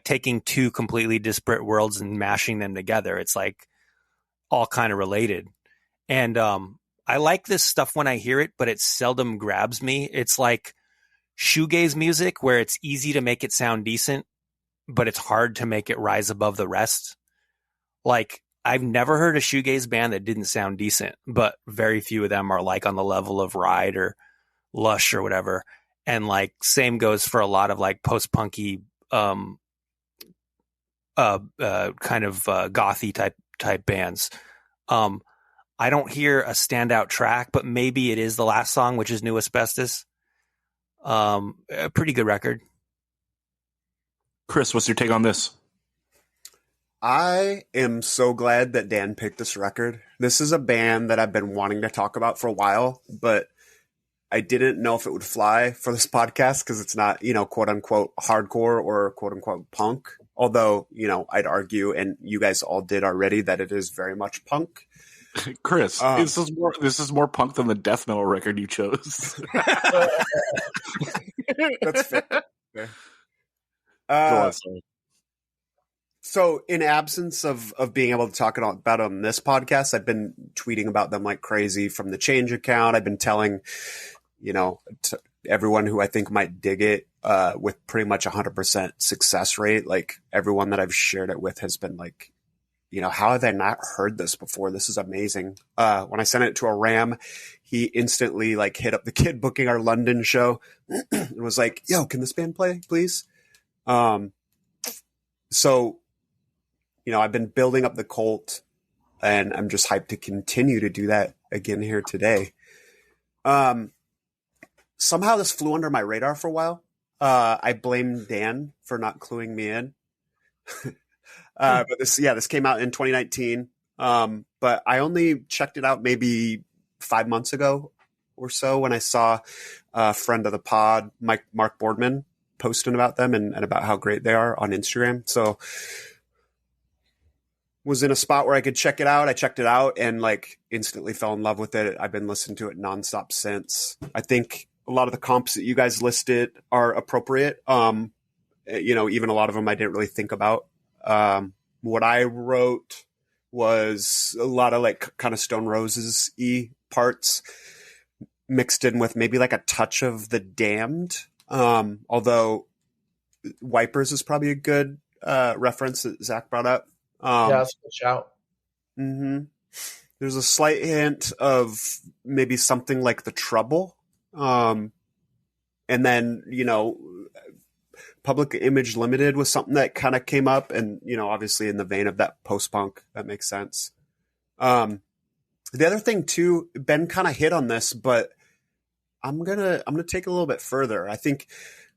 taking two completely disparate worlds and mashing them together. It's like all kind of related. And I like this stuff when I hear it, but it seldom grabs me. It's like shoegaze music where it's easy to make it sound decent, but it's hard to make it rise above the rest. Like, I've never heard a shoegaze band that didn't sound decent, but very few of them are like on the level of Ride or Lush or whatever. And like, same goes for a lot of like post-punky, kind of gothy type bands. I don't hear a standout track, but maybe it is the last song, which is New Asbestos. A pretty good record. Chris, what's your take on this? I am so glad that Dan picked this record. This is a band that I've been wanting to talk about for a while, but I didn't know if it would fly for this podcast because it's not, quote unquote hardcore or quote unquote punk. Although, I'd argue, and you guys all did already, that it is very much punk. Chris, this is more punk than the death metal record you chose. That's fair. Go on, sorry. So in absence of being able to talk about it on this podcast, I've been tweeting about them like crazy from the Change account. I've been telling, everyone who I think might dig it with pretty much 100% success rate. Like everyone that I've shared it with has been like, how have I not heard this before? This is amazing. When I sent it to a Ram, he instantly like hit up the kid booking our London show and was like, yo, can this band play, please? So, I've been building up the cult and I'm just hyped to continue to do that again here today. Somehow this flew under my radar for a while. I blame Dan for not cluing me in. But this came out in 2019. But I only checked it out maybe 5 months ago or so when I saw a friend of the pod, Mark Boardman, posting about them and about how great they are on Instagram. So was in a spot where I could check it out. I checked it out and like instantly fell in love with it. I've been listening to it nonstop since. I think a lot of the comps that you guys listed are appropriate. Even a lot of them I didn't really think about. What I wrote was a lot of like kind of Stone Roses-y parts mixed in with maybe like a touch of The Damned. Although Wipers is probably a good reference that Zach brought up. That's a good shout. Mm-hmm. There's a slight hint of maybe something like The Trouble. And then, Public Image Limited was something that kind of came up and, obviously in the vein of that post-punk, that makes sense. The other thing too, Ben kind of hit on this, but I'm going to take a little bit further. I think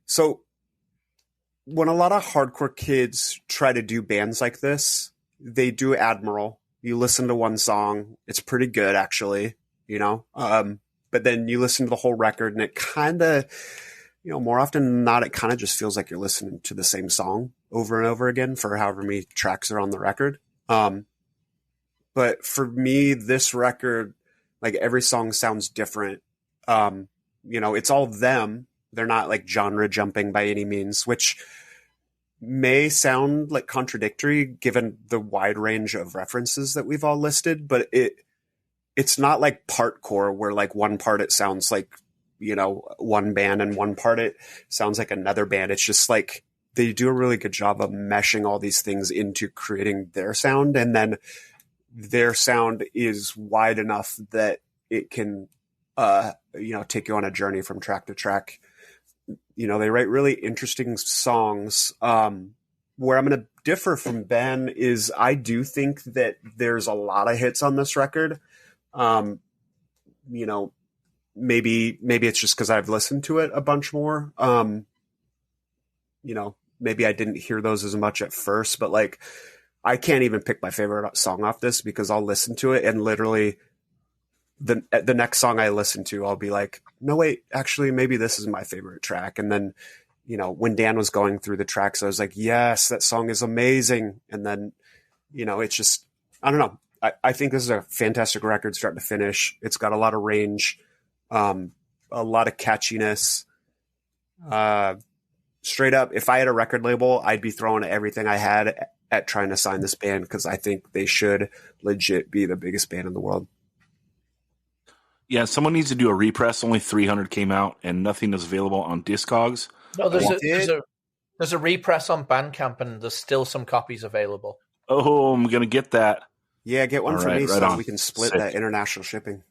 so when a lot of hardcore kids try to do bands like this, they do Admiral. You listen to one song, it's pretty good actually, but then you listen to the whole record and it kind of, more often than not, it kind of just feels like you're listening to the same song over and over again for however many tracks are on the record. But for me, this record, like every song sounds different. It's all them. They're not like genre jumping by any means, which may sound like contradictory given the wide range of references that we've all listed, but it's not like partcore where like one part it sounds like, one band and one part it sounds like another band. It's just like they do a really good job of meshing all these things into creating their sound. And then their sound is wide enough that it can, take you on a journey from track to track. They write really interesting songs. Where I'm going to differ from Ben is I do think that there's a lot of hits on this record. Maybe it's just because I've listened to it a bunch more. Maybe I didn't hear those as much at first, but like I can't even pick my favorite song off this because I'll listen to it and literally the next song I listen to, I'll be like, no, wait, actually, maybe this is my favorite track. And then, when Dan was going through the tracks, I was like, yes, that song is amazing. And then, it's just, I don't know. I think this is a fantastic record start to finish. It's got a lot of range, a lot of catchiness. Straight up, if I had a record label, I'd be throwing everything I had at trying to sign this band because I think they should legit be the biggest band in the world. Yeah, someone needs to do a repress. Only 300 came out, and nothing is available on Discogs. No, there's a repress on Bandcamp, and there's still some copies available. Oh, I'm gonna get that. Yeah, get one All for right, me right so on. we can split Sick. that international shipping.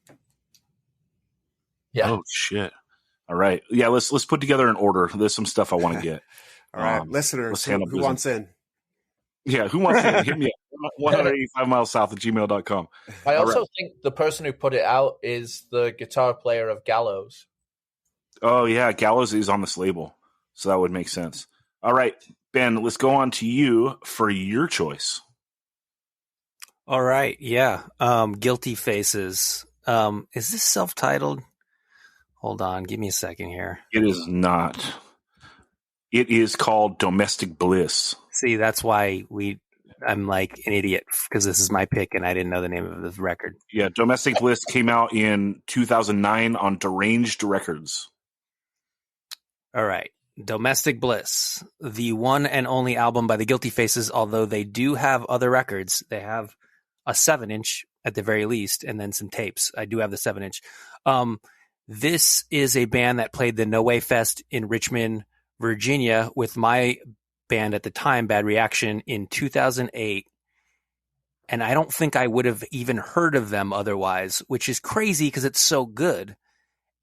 Yeah. Oh shit. All right. Yeah, let's put together an order. There's some stuff I want to get. All right, listeners, who wants in? Yeah, who wants in? Hit me up. 185 miles south at gmail.com. I also think the person who put it out is the guitar player of Gallows. Oh, yeah. Gallows is on this label, so that would make sense. All right, Ben, let's go on to you for your choice. All right. Yeah. Guilty Faces. Is this self-titled? Hold on, give me a second here. It is not. It is called Domestic Bliss. See, that's why I'm like an idiot because this is my pick and I didn't know the name of the record. Yeah, Domestic Bliss came out in 2009 on Deranged Records. All right. Domestic Bliss, the one and only album by the Guilty Faces, although they do have other records. They have a 7-inch at the very least, and then some tapes. I do have the 7-inch. This is a band that played the No Way Fest in Richmond, Virginia with my band at the time, Bad Reaction, in 2008. And I don't think I would have even heard of them otherwise, which is crazy because it's so good.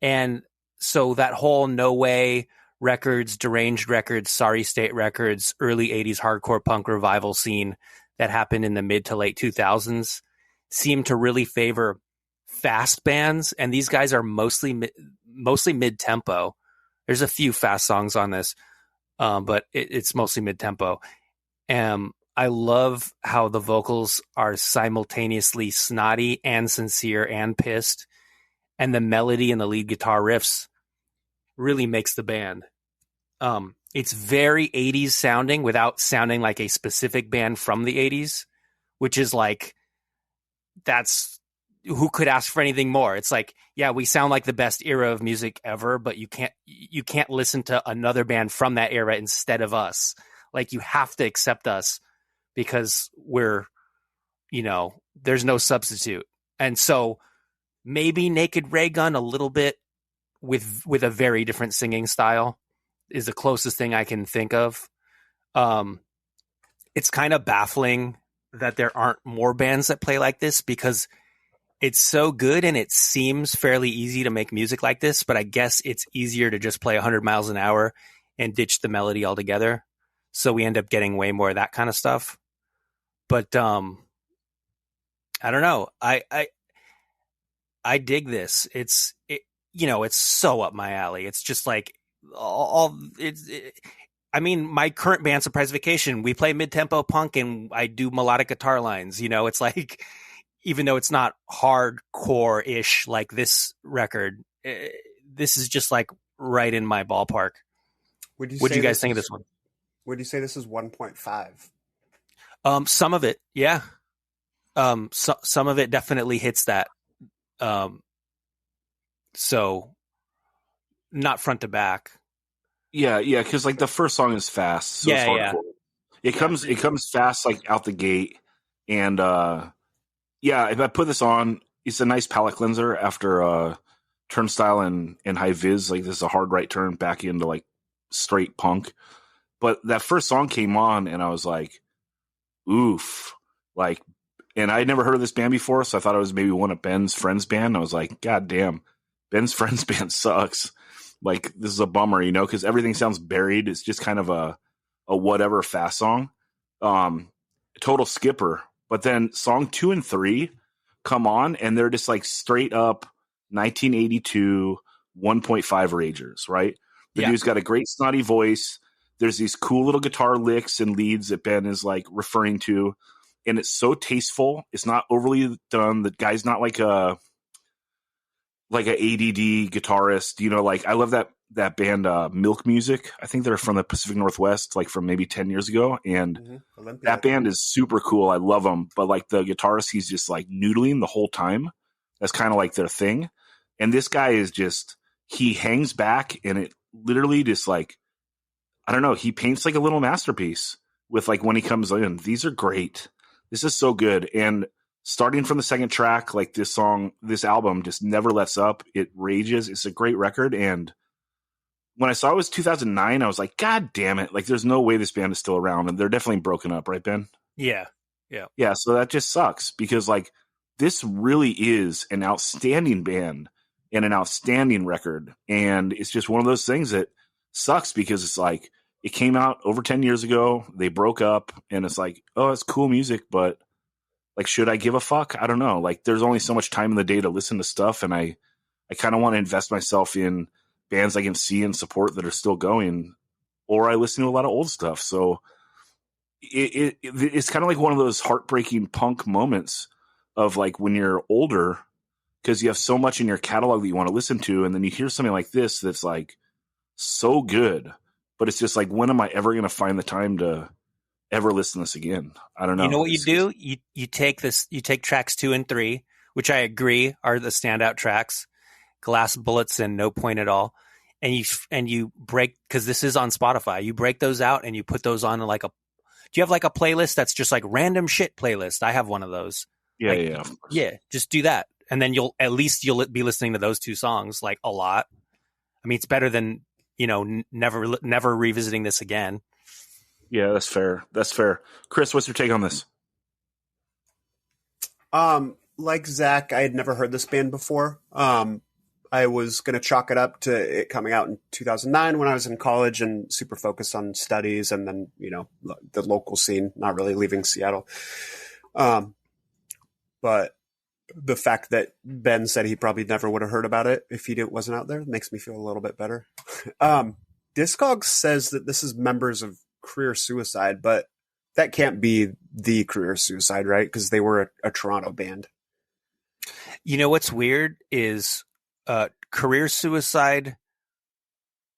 And so that whole No Way Records, Deranged Records, Sorry State Records, early 80s hardcore punk revival scene that happened in the mid to late 2000s seemed to really favor fast bands. And these guys are mostly mid-tempo. There's a few fast songs on this, but it's mostly mid-tempo. I love how the vocals are simultaneously snotty and sincere and pissed. And the melody and the lead guitar riffs really makes the band. It's very 80s sounding without sounding like a specific band from the 80s, which is like, that's who could ask for anything more? It's like, yeah, we sound like the best era of music ever, but you can't listen to another band from that era instead of us. Like, you have to accept us because we're, there's no substitute. And so maybe Naked Ray Gun a little bit with a very different singing style is the closest thing I can think of. It's kind of baffling that there aren't more bands that play like this because it's so good and it seems fairly easy to make music like this, but I guess it's easier to just play 100 miles an hour and ditch the melody altogether. So we end up getting way more of that kind of stuff. But I don't know. I dig this. It's so up my alley. It's just like my current band, Surprise Vacation, we play mid-tempo punk and I do melodic guitar lines. It's like, even though it's not hardcore-ish like this record, this is just like right in my ballpark. What do you guys think of this one? Would you say this is 1.5? Some of it, yeah. Some of it definitely hits that. So not front to back. Yeah, because like the first song is fast. So it's hardcore. It comes fast like out the gate, and if I put this on, it's a nice palate cleanser after Turnstile and High Viz. Like, this is a hard right turn back into like straight punk. But that first song came on, and I was like, oof, like. And I had never heard of this band before, so I thought it was maybe one of Ben's friends' band. I was like, God damn, Ben's friends' band sucks. Like, this is a bummer, because everything sounds buried. It's just kind of a whatever fast song. Total skipper. But then song 2 and 3 come on, and they're just like straight up 1982 1.5 ragers, right? The dude's got a great snotty voice. There's these cool little guitar licks and leads that Ben is like referring to. And it's so tasteful. It's not overly done. The guy's not like a ADD guitarist. Like, I love that band Milk Music. I think they're from the Pacific Northwest, like from maybe 10 years ago. And that band is super cool. I love them. But like the guitarist, he's just like noodling the whole time. That's kind of like their thing. And this guy is just, he hangs back and it literally just like, I don't know. He paints like a little masterpiece with like when he comes in. These are great. This is so good. And starting from the second track, like this album just never lets up. It rages. It's a great record. And when I saw it was 2009, I was like, God damn it. Like, there's no way this band is still around. And they're definitely broken up, right, Ben? Yeah. Yeah. So that just sucks because like this really is an outstanding band and an outstanding record. And it's just one of those things that sucks because it's like, it came out over 10 years ago. They broke up and it's like, oh, it's cool music, but like, should I give a fuck? I don't know. Like, there's only so much time in the day to listen to stuff. And I kind of want to invest myself in bands I can see and support that are still going, or I listen to a lot of old stuff. So it's kind of like one of those heartbreaking punk moments of like when you're older because you have so much in your catalog that you want to listen to, and then you hear something like this that's like so good, but it's just like, when am I ever going to find the time to ever listen to this again? I don't know. You know what you do? You take tracks 2 and 3, which I agree are the standout tracks, Glass Bullets and No Point at All, and you break, because this is on Spotify. You break those out and you put those on like do you have like a playlist that's just like random shit playlist? I have one of those. Yeah, yeah. Just do that, and then you'll be listening to those 2 songs like a lot. I mean, it's better than never revisiting this again. Yeah, that's fair. That's fair. Chris, what's your take on this? Like Zach, I had never heard this band before. I was going to chalk it up to it coming out in 2009 when I was in college and super focused on studies, and then, the local scene, not really leaving Seattle. But the fact that Ben said he probably never would have heard about it if he wasn't out there makes me feel a little bit better. Discogs says that this is members of Career Suicide, but that can't be the Career Suicide, right? Because they were a Toronto band. You know what's weird is Career Suicide,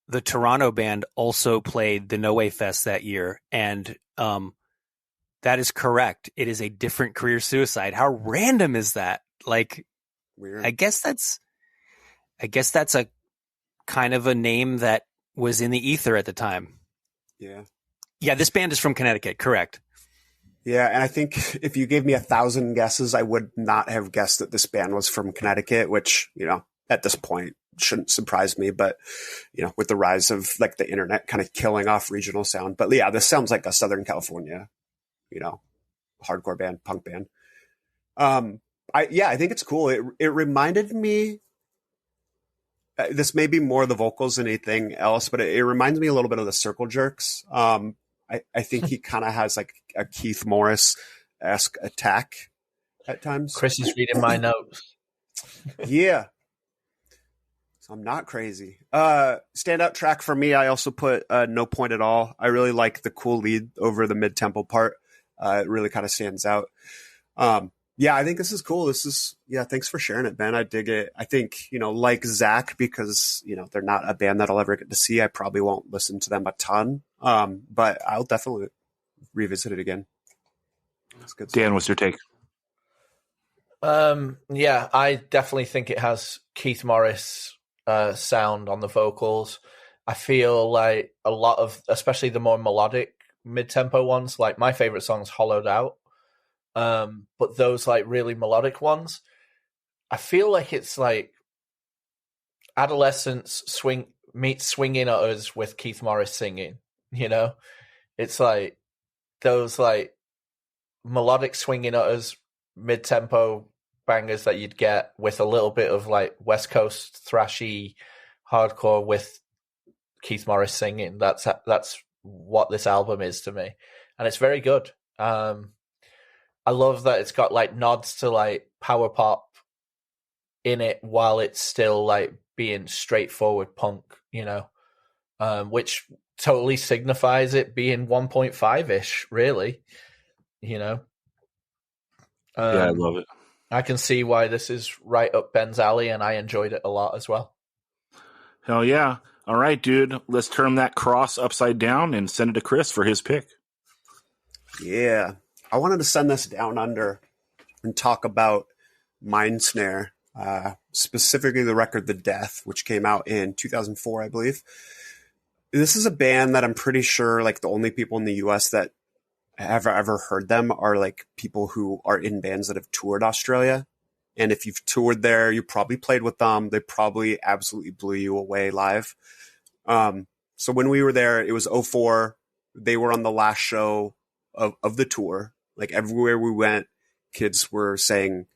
the Toronto band, also played the No Way Fest that year, and that is correct. It is a different Career Suicide. How random is that? Like, weird. I guess that's a kind of a name that was in the ether at the time. Yeah, this band is from Connecticut, correct? Yeah, and I think if you gave me 1,000 guesses, I would not have guessed that this band was from Connecticut, which, at this point shouldn't surprise me. But, with the rise of like the internet kind of killing off regional sound. But yeah, this sounds like a Southern California, hardcore band, punk band. I think it's cool. It reminded me, this may be more the vocals than anything else, but it reminds me a little bit of the Circle Jerks. I think he kind of has like a Keith Morris-esque attack at times. Chris is reading my notes. Yeah. So I'm not crazy. Standout track for me, I also put No Point at All. I really like the cool lead over the mid-tempo part. It really kind of stands out. I think this is cool. Thanks for sharing it, Ben. I dig it. I think, like Zach, because, they're not a band that I'll ever get to see, I probably won't listen to them a ton. But I'll definitely revisit it again. That's good Dan, stuff. what's your take? I definitely think it has Keith Morris sound on the vocals. I feel like a lot of, especially the more melodic mid-tempo ones, like my favorite song's Hollowed Out. But those like really melodic ones, I feel like it's like adolescence meets Swinging Utters with Keith Morris singing, it's like those like melodic Swinging Utters mid-tempo bangers that you'd get with a little bit of like West Coast thrashy hardcore with Keith Morris singing. That's what this album is to me, and it's very good. I love that it's got like nods to like power pop in it while it's still like being straightforward punk, which totally signifies it being 1.5-ish, really, yeah, I love it. I can see why this is right up Ben's alley, and I enjoyed it a lot as well. Hell yeah. All right, dude. Let's turn that cross upside down and send it to Chris for his pick. Yeah. I wanted to send this down under and talk about Mind Snare, specifically the record The Death, which came out in 2004, I believe. This is a band that I'm pretty sure like the only people in the US that have ever heard them are like people who are in bands that have toured Australia. And if you've toured there, you probably played with them. They probably absolutely blew you away live. So when we were there, it was 2004. They were on the last show of the tour. Like everywhere we went, kids were saying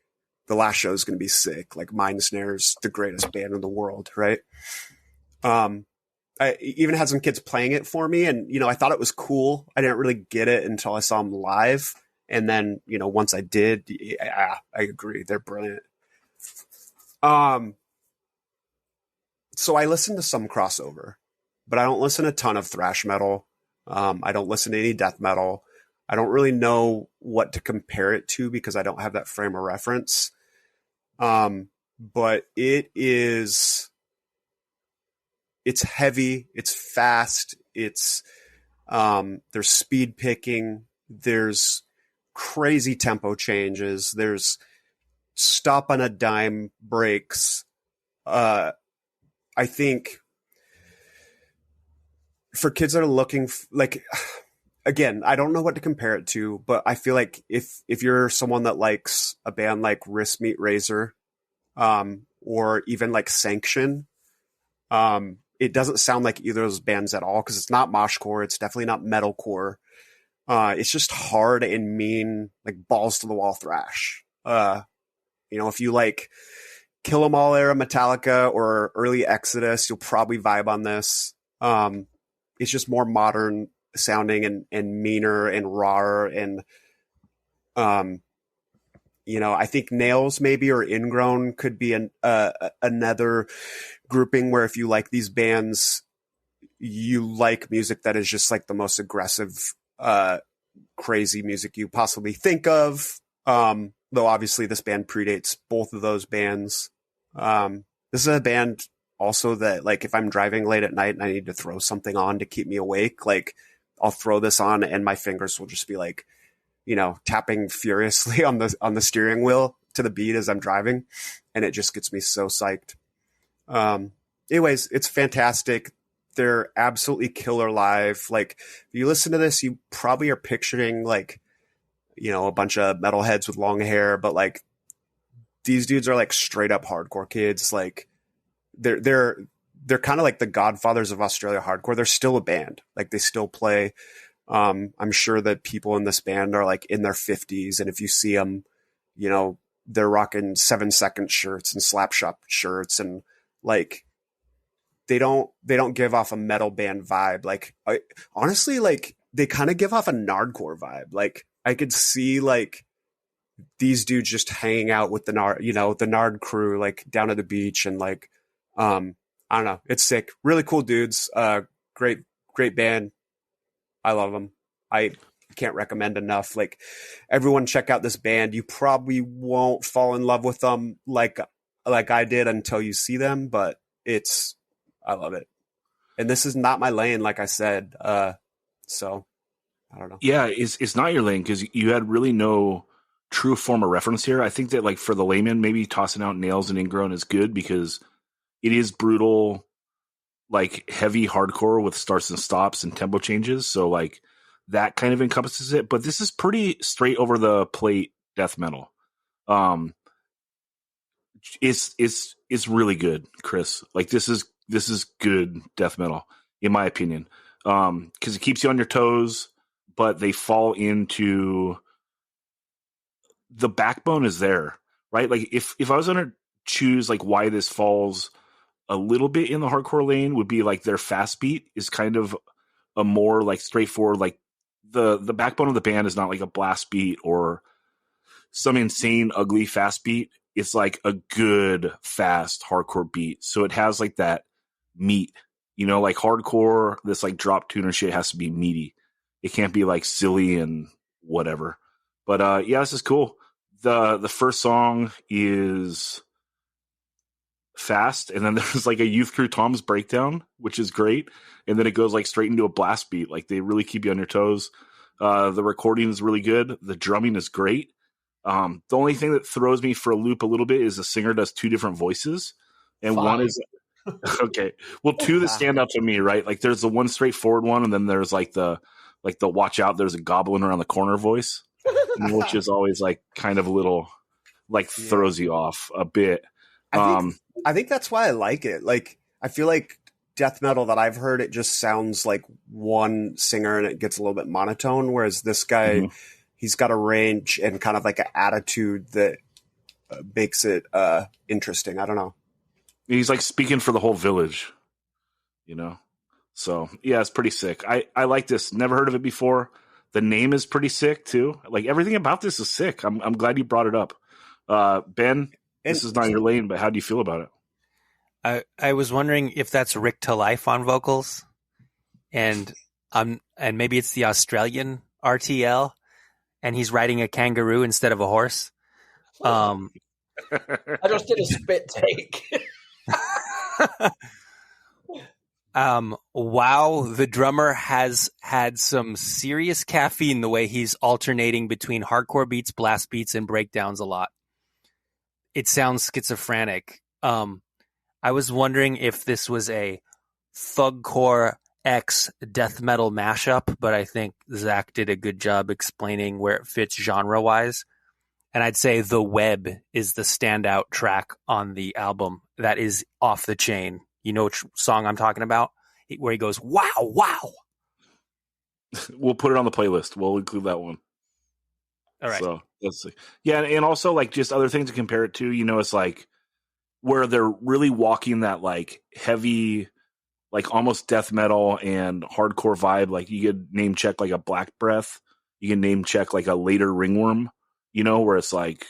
the last show is going to be sick. Like Mind Snare's the greatest band in the world, right? I even had some kids playing it for me, and I thought it was cool. I didn't really get it until I saw them live, and then once I did, I agree, they're brilliant. So I listen to some crossover, but I don't listen a ton of thrash metal. I don't listen to any death metal. I don't really know what to compare it to because I don't have that frame of reference. but it's heavy, it's fast, it's there's speed picking, there's crazy tempo changes, there's stop on a dime breaks. I think for kids that are looking like, again, I don't know what to compare it to, but I feel like if you're someone that likes a band like Wrist Meet Razor, or even like Sanction, it doesn't sound like either of those bands at all, because it's not moshcore, it's definitely not metalcore. It's just hard and mean, like balls to the wall thrash. If you like Kill 'Em All era Metallica or early Exodus, you'll probably vibe on this. It's just more modern sounding and meaner and rawer, and I think Nails maybe or Ingrown could be another grouping where if you like these bands, you like music that is just like the most aggressive, crazy music you possibly think of. Though obviously this band predates both of those bands. This is a band also that, like, if I'm driving late at night and I need to throw something on to keep me awake, like I'll throw this on and my fingers will just be like, tapping furiously on the steering wheel to the beat as I'm driving. And it just gets me so psyched. Anyways, it's fantastic. They're absolutely killer live. Like, if you listen to this, you probably are picturing like, a bunch of metalheads with long hair, but like these dudes are like straight up hardcore kids. Like they're kind of like the godfathers of Australia hardcore. They're still a band. Like they still play. I'm sure that people in this band are like in their 50s. And if you see them, they're rocking 7 Second shirts and Slapshot shirts. And like, they don't give off a metal band vibe. Like honestly, like they kind of give off a nardcore vibe. Like I could see like these dudes just hanging out with the Nard crew, like down at the beach. And like, I don't know. It's sick. Really cool dudes. Great band. I love them. I can't recommend enough. Like, everyone check out this band. You probably won't fall in love with them like I did until you see them, but I love it. And this is not my lane, like I said. So I don't know. Yeah, it's not your lane because you had really no true form of reference here. I think that like for the layman, maybe tossing out Nails and Ingrown is good because it is brutal, like heavy hardcore with starts and stops and tempo changes. So like that kind of encompasses it. But this is pretty straight over the plate death metal. It's really good, Chris. Like this is good death metal in my opinion. Because it keeps you on your toes, but they fall into the backbone is there, right? Like if I was going to choose like why this falls a little bit in the hardcore lane would be like their fast beat is kind of a more like straightforward, like the backbone of the band is not like a blast beat or some insane ugly fast beat. It's like a good fast hardcore beat. So it has like that meat, like hardcore, this like drop tuner shit has to be meaty. It can't be like silly and whatever. But yeah, this is cool. The first song is fast, and then there's like a Youth Crew Tom's breakdown, which is great, and then it goes like straight into a blast beat. Like they really keep you on your toes. The recording is really good. The drumming is great. The only thing that throws me for a loop a little bit is the singer does two different voices, and one is okay. Well, two that stand out to me, right? Like there's the one straightforward one, and then there's like the watch out, there's a goblin around the corner voice, which is always like kind of a little like throws you off a bit. I think that's why I like it. Like, I feel like death metal that I've heard, it just sounds like one singer and it gets a little bit monotone. Whereas this guy, he's got a range and kind of like an attitude that makes it interesting. I don't know. He's like speaking for the whole village, So yeah, it's pretty sick. I like this. Never heard of it before. The name is pretty sick too. Like everything about this is sick. I'm glad you brought it up. Ben, this is not your lane, but how do you feel about it? I was wondering if that's Rick to Life on vocals, and maybe it's the Australian RTL, and he's riding a kangaroo instead of a horse. I just did a spit take. Wow, the drummer has had some serious caffeine the way he's alternating between hardcore beats, blast beats, and breakdowns a lot. It sounds schizophrenic. I was wondering if this was a thugcore X death metal mashup, but I think Zach did a good job explaining where it fits genre-wise. And I'd say The Web is the standout track on the album. That is off the chain. You know which song I'm talking about? Where he goes, wow, wow. We'll put it on the playlist. We'll include that one. All right. So let's see. Yeah, and also like just other things to compare it to, you know, it's like where they're really walking that like heavy, like almost death metal and hardcore vibe. Like you could name check like a Black Breath. You can name check like a later Ringworm, you know, where it's like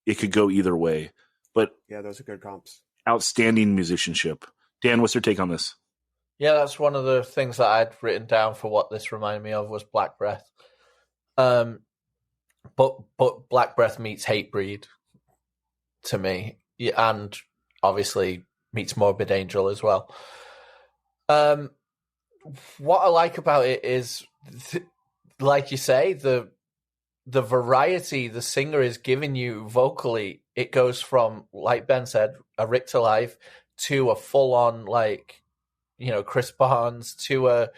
it could go either way. But yeah, those are good comps. Outstanding musicianship. Dan, what's your take on this? Yeah, that's one of the things that I'd written down for what this reminded me of was Black Breath. But Black Breath meets Hatebreed to me, and obviously meets Morbid Angel as well. What I like about it is, like you say, the variety the singer is giving you vocally. It goes from, like Ben said, a Richter Life to a full-on, like, you know, Chris Barnes to a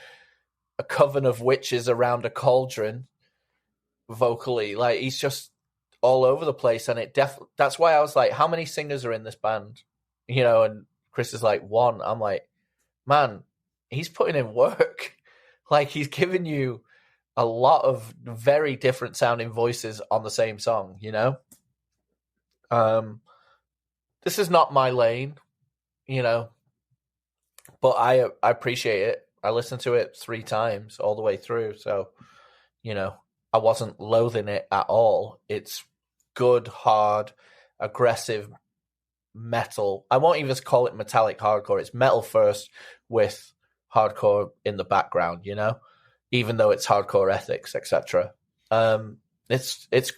coven of witches around a cauldron vocally. Like, he's just all over the place, and that's why I was like, how many singers are in this band? You know, and Chris is like, one. I'm like, man, he's putting in work. Like, he's giving you a lot of very different sounding voices on the same song, you know? This is not my lane, you know, but I appreciate it. I listened to it 3 times all the way through, so, you know, I wasn't loathing it at all. It's good, hard, aggressive metal. I won't even call it metallic hardcore. It's metal first with hardcore in the background, you know, even though it's hardcore ethics, etc. It's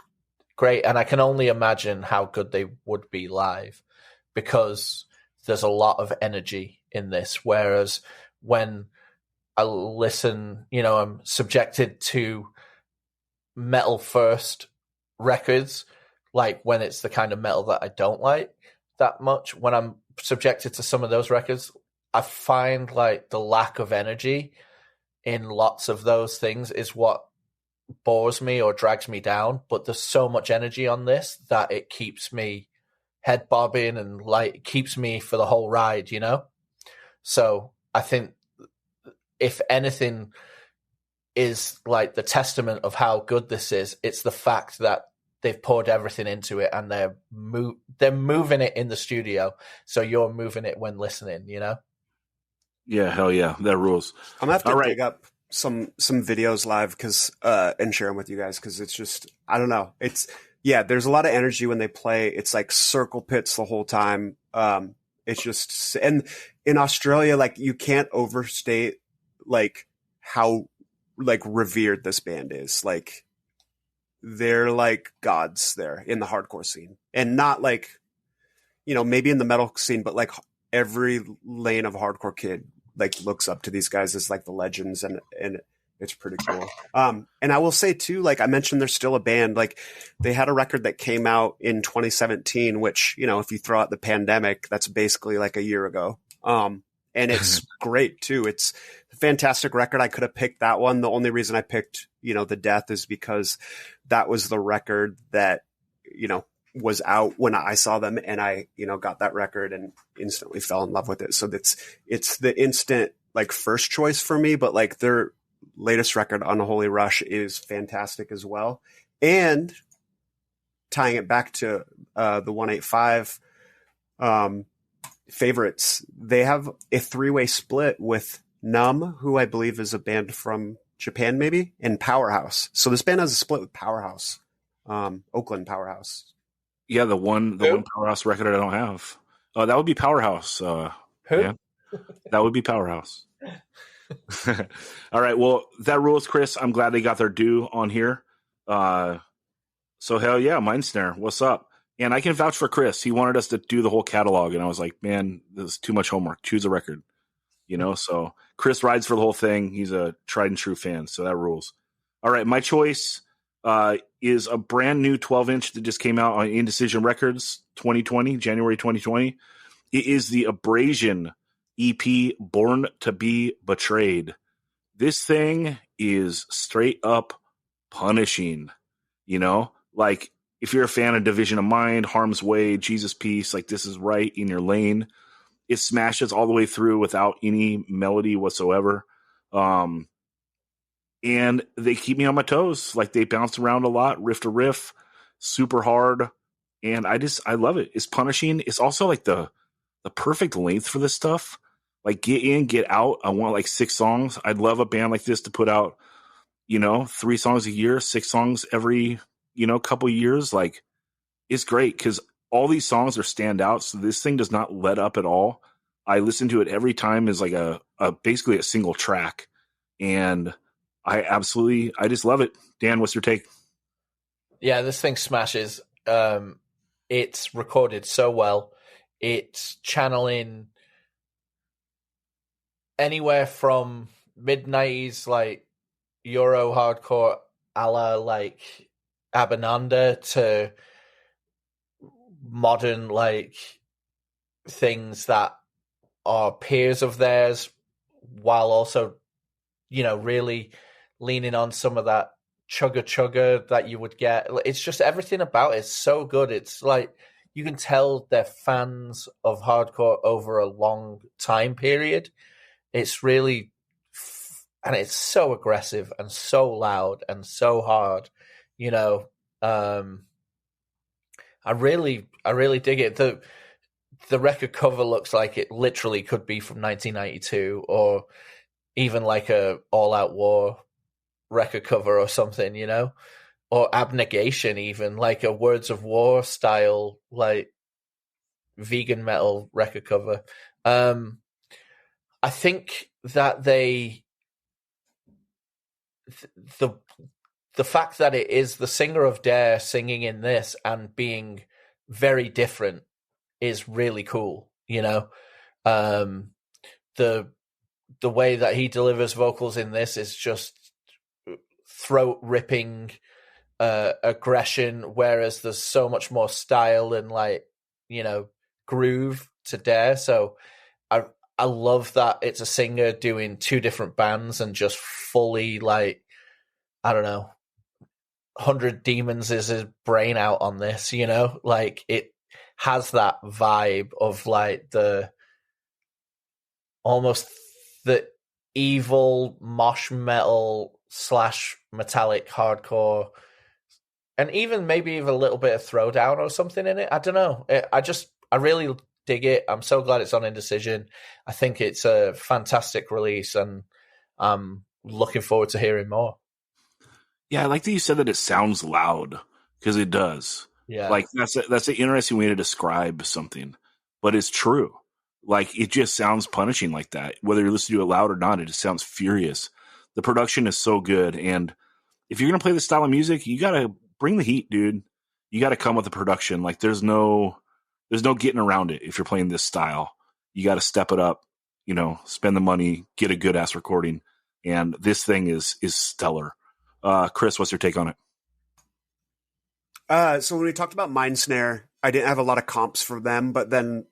great, and I can only imagine how good they would be live, because there's a lot of energy in this, whereas when I listen, you know, I'm subjected to metal first records, like when it's the kind of metal that I don't like that much. When I'm subjected to some of those records, I find like the lack of energy in lots of those things is what bores me or drags me down. But there's so much energy on this that it keeps me head bobbing and like keeps me for the whole ride, you know? So I think if anything is like the testament of how good this is, it's the fact that they've poured everything into it, and they're moving it in the studio, so you're moving it when listening, you know? Yeah, hell yeah, that rules. I'm gonna have to dig up some videos live because and share them with you guys, because it's just, I don't know, it's, yeah, there's a lot of energy when they play. It's like circle pits the whole time. It's just, and in Australia, like, you can't overstate like how like revered this band is. Like, they're like gods there in the hardcore scene, and not like, you know, maybe in the metal scene, but like every lane of hardcore kid like looks up to these guys as like the legends, and it's pretty cool. And I will say too, like I mentioned, they're still a band. Like, they had a record that came out in 2017, which, you know, if you throw out the pandemic, that's basically like a year ago. And it's great too. It's a fantastic record. I could have picked that one. The only reason I picked, you know, The Death is because that was the record that, you know, was out when I saw them, and I, you know, got that record and instantly fell in love with it. So it's the instant like first choice for me, but like their latest record, Unholy Rush, is fantastic as well. And tying it back to the 185 favorites, they have a 3-way split with Numb, who I believe is a band from Japan maybe, and Powerhouse. So this band has a split with Powerhouse, Oakland Powerhouse. Yeah, the one Powerhouse record I don't have. That would be Powerhouse. Who? Yeah, that would be Powerhouse. All right, well, that rules, Chris. I'm glad they got their due on here. So hell yeah, Mind Snare, what's up? And I can vouch for Chris. He wanted us to do the whole catalog, and I was like, man, this is too much homework. Choose a record, So Chris rides for the whole thing. He's a tried and true fan, so that rules. All right, my choice is a brand new 12-inch that just came out on Indecision Records 2020, January 2020. It is the Abrasion EP, Born to Be Betrayed. This thing is straight up punishing, Like, if you're a fan of Division of Mind, Harm's Way, Jesus Peace, like, this is right in your lane. It smashes all the way through without any melody whatsoever. And they keep me on my toes. Like, they bounce around a lot, riff to riff, super hard. And I love it. It's punishing. It's also like the perfect length for this stuff. Like, get in, get out. I want like 6 songs. I'd love a band like this to put out, 3 songs a year, 6 songs every, couple years. Like, it's great because all these songs are standouts. So this thing does not let up at all. I listen to it every time as like a basically a single track. And I just love it. Dan, what's your take? Yeah, this thing smashes. It's recorded so well. It's channeling anywhere from mid-90s, like, Euro hardcore a la, like, Abananda to modern, like, things that are peers of theirs, while also, really leaning on some of that chugga that you would get. It's just everything about it's so good. It's like you can tell they're fans of hardcore over a long time period. It's really, and it's so aggressive and so loud and so hard. I really dig it. The record cover looks like it literally could be from 1992 or even like a All Out War record cover or something, or Abnegation, even like a Words of War style, like vegan metal record cover. I think that the fact that it is the singer of Dare singing in this and being very different is really cool. The way that he delivers vocals in this is just throat ripping aggression, whereas there's so much more style and groove to Dare. So I love that it's a singer doing 2 different bands and just fully 100 Demons is his brain out on this, like it has that vibe of like almost the evil mosh metal / metallic hardcore, and even maybe even a little bit of throwdown or something in it. I don't know. I really dig it. I'm so glad it's on Indecision. I think it's a fantastic release, and I'm looking forward to hearing more. Yeah, I like that you said that it sounds loud, because it does. Yeah, like that's an interesting way to describe something, but it's true. Like, it just sounds punishing like that. Whether you listen to it loud or not, it just sounds furious. The production is so good, and if you're gonna play this style of music, you gotta bring the heat, dude. You gotta come with the production. Like, there's no getting around it. If you're playing this style, you gotta step it up. Spend the money, get a good ass recording, and this thing is stellar. Chris, what's your take on it? So when we talked about Mind Snare, I didn't have a lot of comps for them, but then,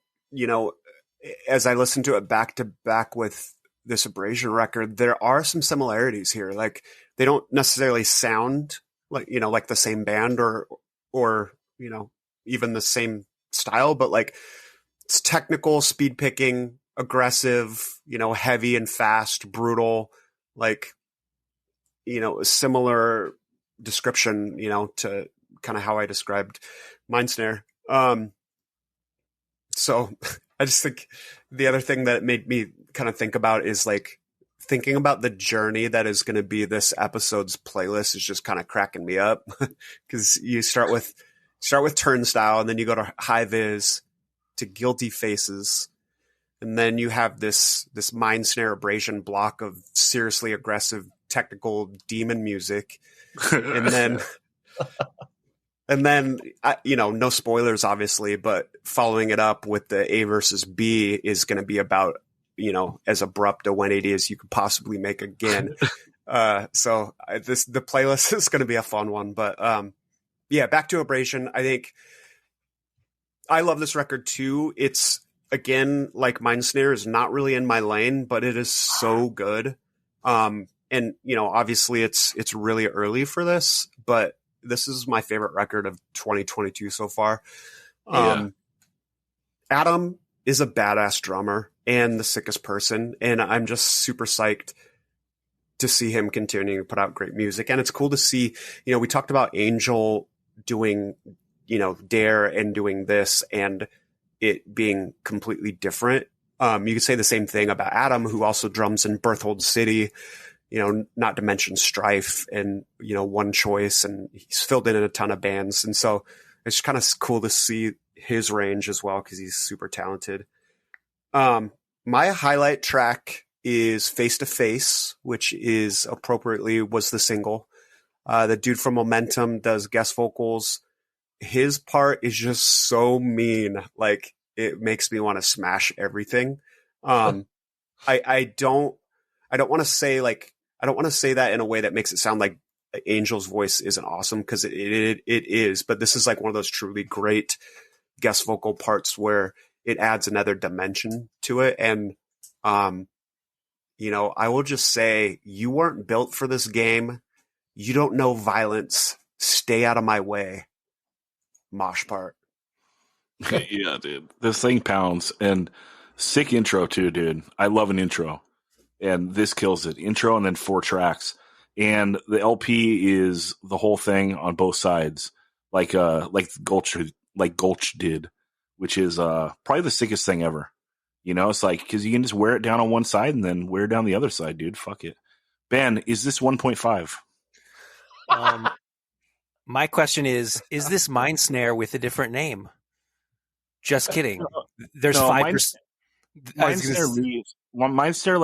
as I listened to it back to back with this Abrasion record, there are some similarities here. Like, they don't necessarily sound like the same band or even the same style, but like, it's technical, speed picking, aggressive, heavy and fast, brutal, like, a similar description, to kind of how I described Mind Snare. So I just think the other thing that it made me kind of think about is like thinking about the journey that is going to be this episode's playlist is just kind of cracking me up, because you start with Turnstile, and then you go to High Vis, to Guilty Faces, and then you have this Mind Snare Abrasion block of seriously aggressive technical demon music, and And then, no spoilers, obviously, but following it up with the A versus B is going to be about, as abrupt a 180 as you could possibly make again. So the playlist is going to be a fun one. But back to Abrasion. I think I love this record too. It's, again, like Mind Snare is not really in my lane, but it is so good. And, obviously it's really early for this, but this is my favorite record of 2022 so far. Adam is a badass drummer and the sickest person. And I'm just super psyched to see him continuing to put out great music. And it's cool to see, we talked about Angel doing, Dare and doing this and it being completely different. You could say the same thing about Adam, who also drums in Berthold City, not to mention Strife and, One Choice, and he's filled in a ton of bands. And so it's kind of cool to see his range as well, because he's super talented. My highlight track is Face to Face, which is appropriately was the single. The dude from Momentum does guest vocals. His part is just so mean. Like, it makes me want to smash everything. I don't want to say I don't want to say that in a way that makes it sound like Angel's voice isn't awesome, because it is, but this is like one of those truly great guest vocal parts where it adds another dimension to it. And, I will just say, you weren't built for this game. You don't know violence. Stay out of my way. Mosh part. Yeah, dude. This thing pounds, and sick intro too, dude. I love an intro. And this kills it. Intro and then 4 tracks. And the LP is the whole thing on both sides, like Gulch did, which is probably the sickest thing ever. It's like, because you can just wear it down on one side and then wear it down the other side, dude. Fuck it. Ben, is this 1.5? My question is this Mind Snare with a different name? Just kidding. There's 5%. Mind Snare,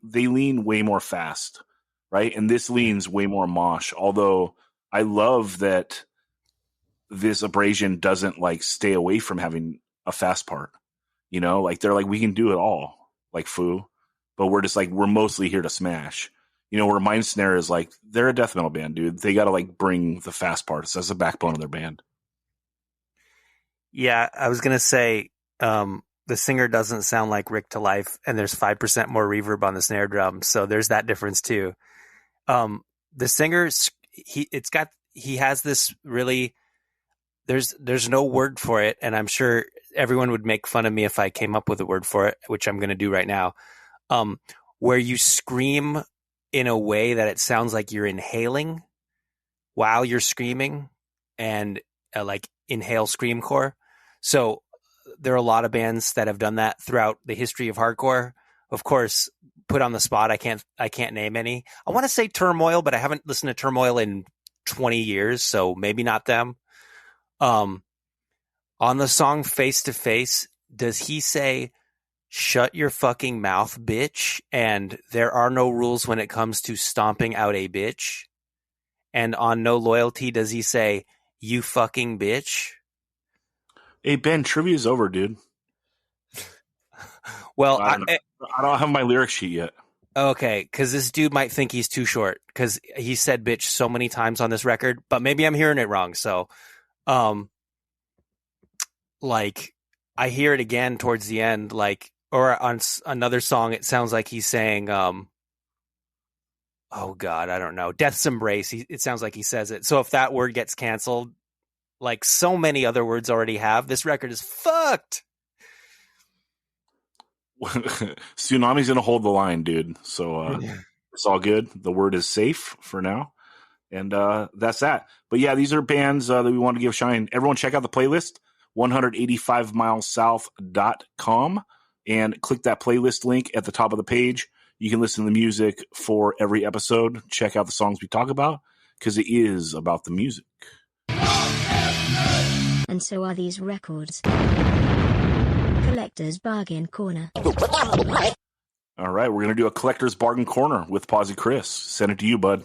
they lean way more fast, right? And this leans way more mosh. Although I love that this Abrasion doesn't stay away from having a fast part. They're like, we can do it all, like Foo, but we're just we're mostly here to smash. Where Mind Snare is they're a death metal band, dude. They got to bring the fast parts as the backbone of their band. Yeah, I was gonna say the singer doesn't sound like Rick to life, and there's 5% more reverb on the snare drum, so there's that difference too. The singer, he has this really. There's no word for it, and I'm sure everyone would make fun of me if I came up with a word for it, which I'm going to do right now. Where you scream in a way that it sounds like you're inhaling while you're screaming, and inhale screamcore. So there are a lot of bands that have done that throughout the history of hardcore. Of course, put on the spot, I can't name any. I want to say Turmoil, but I haven't listened to Turmoil in 20 years, so maybe not them. On the song Face to Face, does he say, "Shut your fucking mouth, bitch," and "There are no rules when it comes to stomping out a bitch"? And on No Loyalty, does he say, "You fucking bitch"? Hey, Ben, trivia's over, dude. Well, I don't have my lyric sheet yet. Okay, because this dude might think he's too short, because he said bitch so many times on this record, but maybe I'm hearing it wrong. So, I hear it again towards the end, or on another song, it sounds like he's saying, oh God, I don't know, Death's Embrace. It sounds like he says it. So if that word gets canceled, like so many other words already have, this record is fucked. Tsunami's going to hold the line, dude. So it's all good. The word is safe for now. And that's that. But yeah, these are bands that we want to give a shine. Everyone check out the playlist, 185milessouth.com, and click that playlist link at the top of the page. You can listen to the music for every episode. Check out the songs we talk about, because it is about the music. And so are these records. Collector's Bargain Corner. All right, we're going to do a Collector's Bargain Corner with Posi Chris. Send it to you, bud.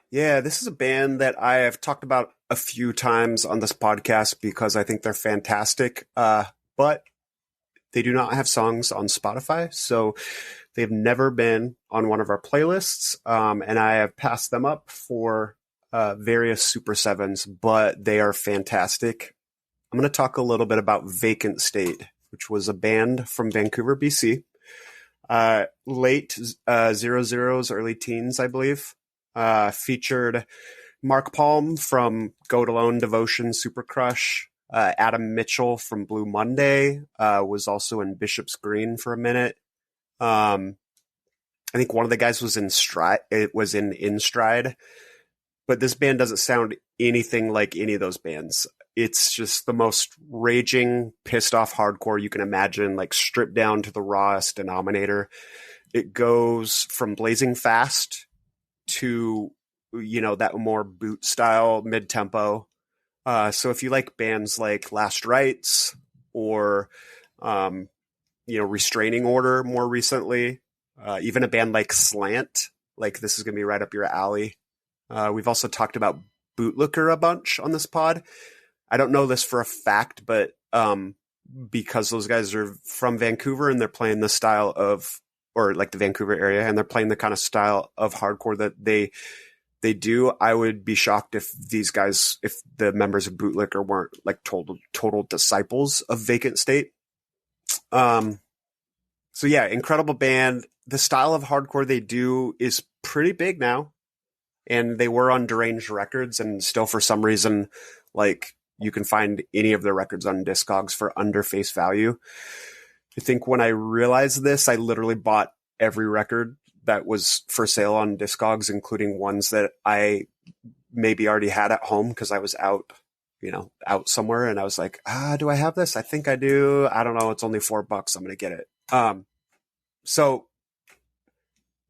Yeah, this is a band that I have talked about a few times on this podcast because I think they're fantastic. But they do not have songs on Spotify, so they've never been on one of our playlists. And I have passed them up for various Super 7s, but they are fantastic. I'm going to talk a little bit about Vacant State, which was a band from Vancouver, BC. Late 00s, early teens, I believe. Featured Mark Palm from Goat Alone, Devotion, Super Crush. Adam Mitchell from Blue Monday was also in Bishop's Green for a minute. I think one of the guys was in Stride. It was in Stride, but this band doesn't sound anything like any of those bands. It's just the most raging, pissed off hardcore you can imagine, like stripped down to the rawest denominator. It goes from blazing fast to, that more boot style mid tempo. So if you like bands like Last Rites or, Restraining Order more recently, even a band like Slant, like this is going to be right up your alley. We've also talked about Bootlicker a bunch on this pod. I don't know this for a fact, but because those guys are from Vancouver and they're playing the style of, or like the Vancouver area, and they're playing the kind of style of hardcore that they do, I would be shocked if the members of Bootlicker weren't like total disciples of Vacant State. So yeah, incredible band. The style of hardcore they do is pretty big now, and they were on Deranged Records, and still for some reason, like you can find any of their records on Discogs for under face value. I think when I realized this, I literally bought every record that was for sale on Discogs, including ones that I maybe already had at home because I was out somewhere, and I was like, do I have this? I think I do. I don't know. It's only $4. I'm going to get it. So,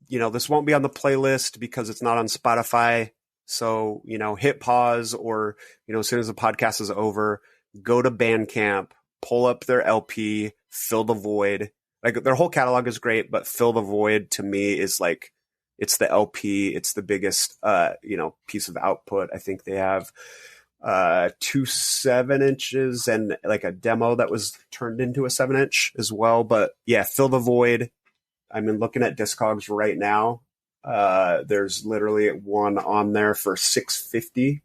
this won't be on the playlist because it's not on Spotify. So, hit pause or, as soon as the podcast is over, go to Bandcamp, pull up their LP, Fill the Void. Like their whole catalog is great, but Fill the Void to me is like, it's the LP. It's the biggest, piece of output. I think they have 2 7-inches and like a demo that was turned into a 7-inch as well. But yeah, Fill the Void. I mean, looking at Discogs right now, there's literally one on there for $6.50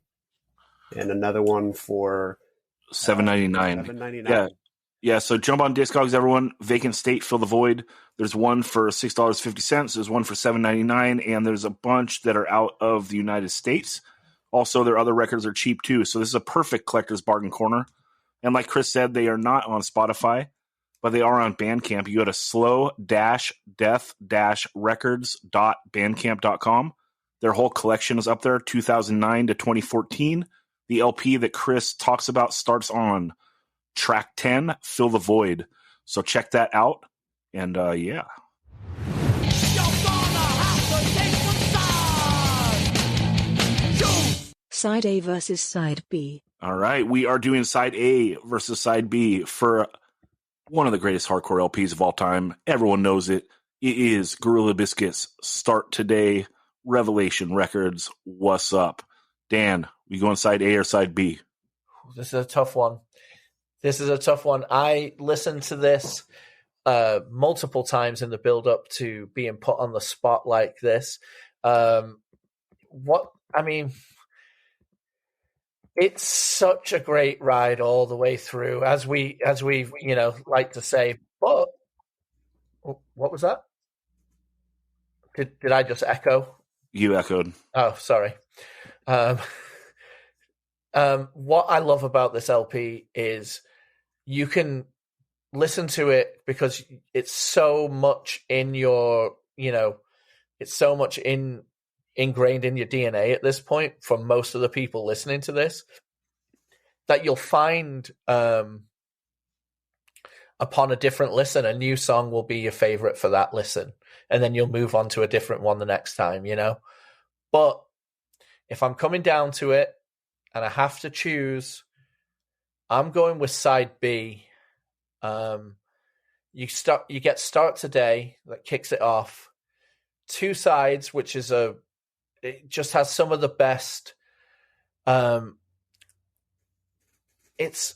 and another one for $7.99. $7.99. Yeah. So jump on Discogs, everyone. Vacant State, Fill the Void. There's one for $6.50. There's one for $7.99, and there's a bunch that are out of the United States. Also, their other records are cheap too. So this is a perfect collector's bargain corner. And like Chris said, they are not on Spotify, but they are on Bandcamp. You go to slow-death-records.bandcamp.com. Their whole collection is up there, 2009 to 2014. The LP that Chris talks about starts on track 10, Fill the Void. So check that out. And yeah. Side A versus Side B. All right. We are doing Side A versus Side B for one of the greatest hardcore LPs of all time. Everyone knows it. It is Gorilla Biscuits Start Today, Revelation Records. What's up? Dan, we going Side A or Side B? This is a tough one. I listened to this multiple times in the build-up to being put on the spot like this. It's such a great ride all the way through, as we like to say. But what was that? Did I just echo? You echoed. Oh, sorry. What I love about this LP is you can listen to it because it's so much in your, it's so much ingrained in your DNA at this point for most of the people listening to this, that you'll find upon a different listen, a new song will be your favorite for that listen. And then you'll move on to a different one the next time, But if I'm coming down to it and I have to choose, I'm going with Side B. You get Start Today that kicks it off. Two Sides, which is it just has some of the best it's,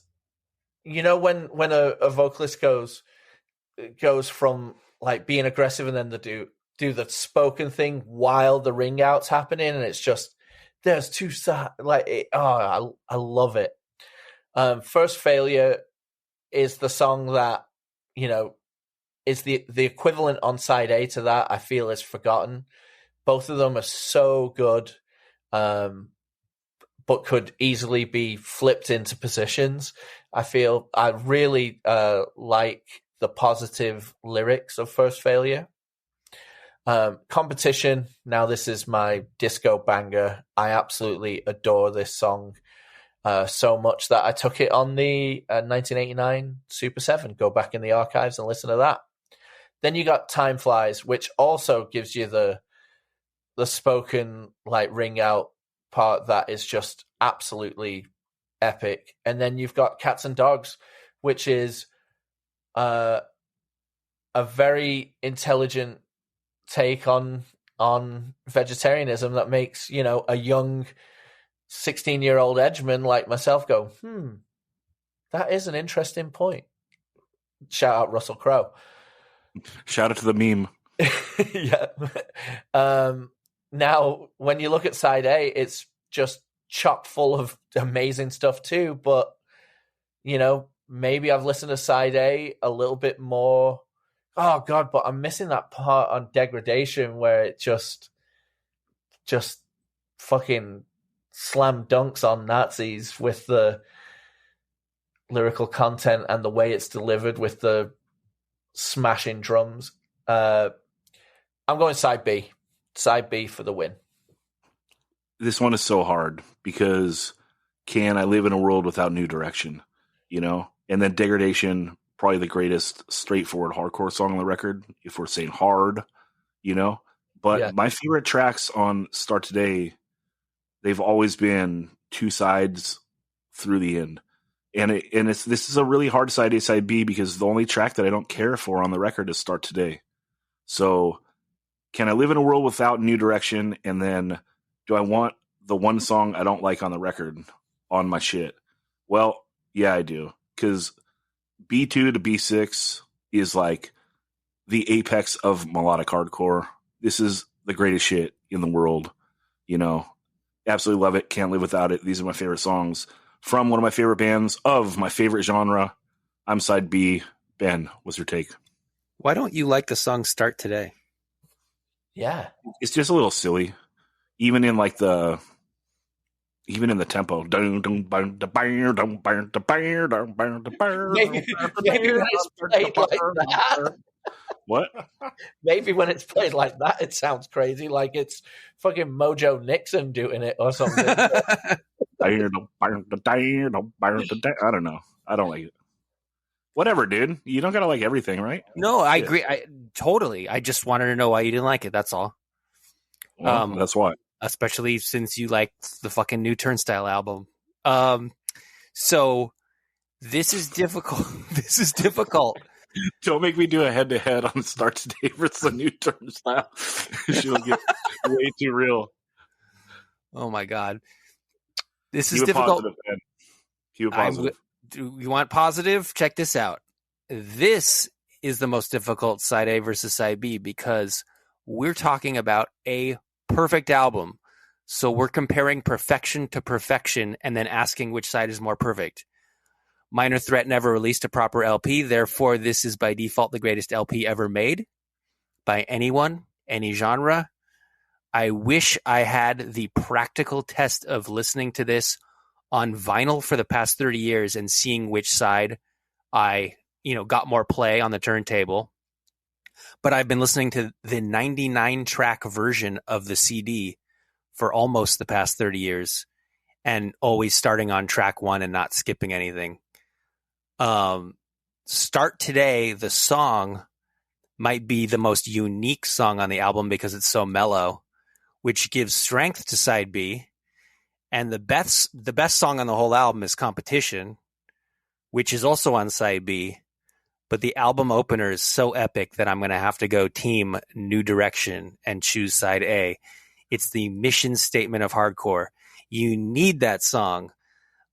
you know, when a vocalist goes from like being aggressive and then they do the spoken thing while the ring out's happening, and it's just there's two sides. Like I love it. First Failure is the song that, you know, is the equivalent on side A to that. I feel is forgotten. Both of them are so good, but could easily be flipped into positions. I feel I really like the positive lyrics of First Failure. Competition. Now this is my disco banger. I absolutely adore this song so much that I took it on the 1989 Super 7. Go back in the archives and listen to that. Then you got Time Flies, which also gives you the spoken like ring out part that is just absolutely epic. And then you've got Cats and Dogs, which is a very intelligent take on vegetarianism that makes, you know, a young 16-year-old edgeman like myself go, that is an interesting point. Shout out Russell Crowe. Shout out to the meme. Yeah. Now, when you look at side A, it's just chock full of amazing stuff too. But, you know, maybe I've listened to side A a little bit more. Oh God, but I'm missing that part on Degradation where it just fucking slam dunks on Nazis with the lyrical content and the way it's delivered with the smashing drums. I'm going side B. Side B for the win. This one is so hard because can I live in a world without New Direction, you know? And then Degradation, probably the greatest straightforward hardcore song on the record, if we're saying hard, you know? But Yeah. My favorite tracks on Start Today, they've always been two sides through the end. And this is a really hard side A, side B, because the only track that I don't care for on the record is Start Today. So can I live in a world without New Direction? And then do I want the one song I don't like on the record on my shit? Well, yeah, I do. Because B2 to B6 is like the apex of melodic hardcore. This is the greatest shit in the world. You know, absolutely love it. Can't live without it. These are my favorite songs from one of my favorite bands of my favorite genre. I'm side B. Ben, what's your take? Why don't you like the song Start Today? Yeah. It's just a little silly. Even in the tempo. Maybe when it's played like that. What? Maybe when it's played like that, it sounds crazy, like it's fucking Mojo Nixon doing it or something. I don't know. I don't like it. Whatever, dude. You don't gotta like everything, right? No, I agree. Totally. I just wanted to know why you didn't like it. That's all. Well, that's why. Especially since you like the fucking new Turnstile album. So this is difficult. This is difficult. Don't make me do a head-to-head on Start Today versus the new Turnstile. She'll get way too real. Oh my God. This is difficult. Keep positive. Do you want positive? Check this out. This is the most difficult side A versus side B because we're talking about a perfect album. So we're comparing perfection to perfection and then asking which side is more perfect. Minor Threat never released a proper LP. Therefore, this is by default the greatest LP ever made by anyone, any genre. I wish I had the practical test of listening to this on vinyl for the past 30 years and seeing which side I, got more play on the turntable. But I've been listening to the 99 track version of the CD for almost the past 30 years and always starting on track one and not skipping anything. Start Today, the song might be the most unique song on the album because it's so mellow, which gives strength to side B. And the best song on the whole album is Competition, which is also on side B. But the album opener is so epic that I'm going to have to go team New Direction and choose side A. It's the mission statement of hardcore. You need that song.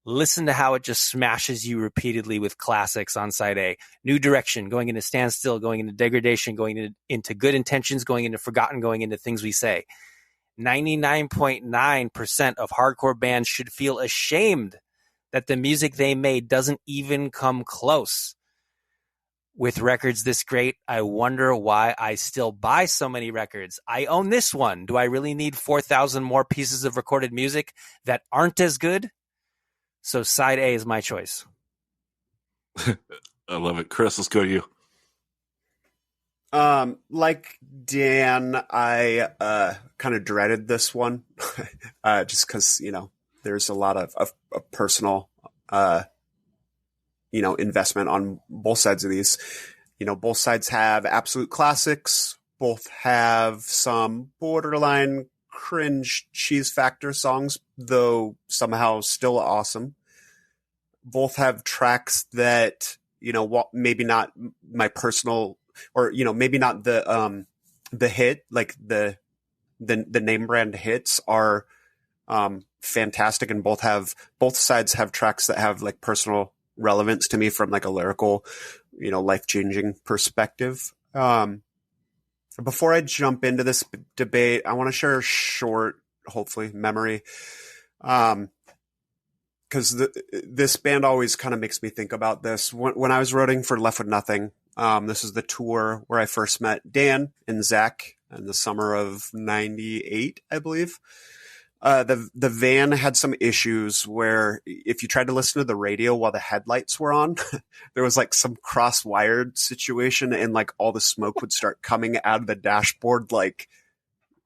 Listen to how it just smashes you repeatedly with classics on side A. New Direction, going into Standstill, going into Degradation, going into Good Intentions, going into Forgotten, going into Things We Say. 99.9% of hardcore bands should feel ashamed that the music they made doesn't even come close. With records this great, I wonder why I still buy so many records. I own this one. Do I really need 4,000 more pieces of recorded music that aren't as good? So side A is my choice. I love it. Chris, let's go to you. Like Dan, I kind of dreaded this one just because, there's a lot of personal, investment on both sides of these. Both sides have absolute classics. Both have some borderline cringe cheese factor songs, though somehow still awesome. Both have tracks that, maybe not my personal, or, maybe not the hit, like the name brand hits are, fantastic. And both sides have tracks that have like personal relevance to me from like a lyrical, life-changing perspective. Before I jump into this debate, I want to share a short, hopefully, memory. Because this band always kind of makes me think about this. When I was writing for Left With Nothing, this is the tour where I first met Dan and Zach in the summer of 98, I believe. The van had some issues where if you tried to listen to the radio while the headlights were on, there was like some cross-wired situation and like all the smoke would start coming out of the dashboard, like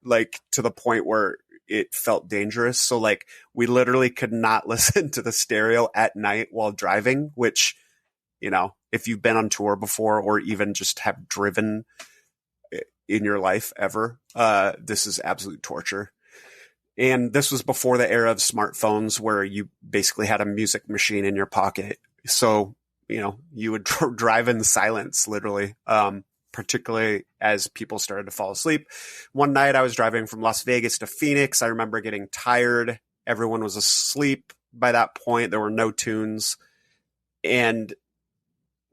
to the point where it felt dangerous. So like we literally could not listen to the stereo at night while driving, which, if you've been on tour before or even just have driven in your life ever, this is absolute torture. And this was before the era of smartphones where you basically had a music machine in your pocket. So, you would drive in silence, literally, particularly as people started to fall asleep. One night I was driving from Las Vegas to Phoenix. I remember getting tired. Everyone was asleep by that point. There were no tunes. And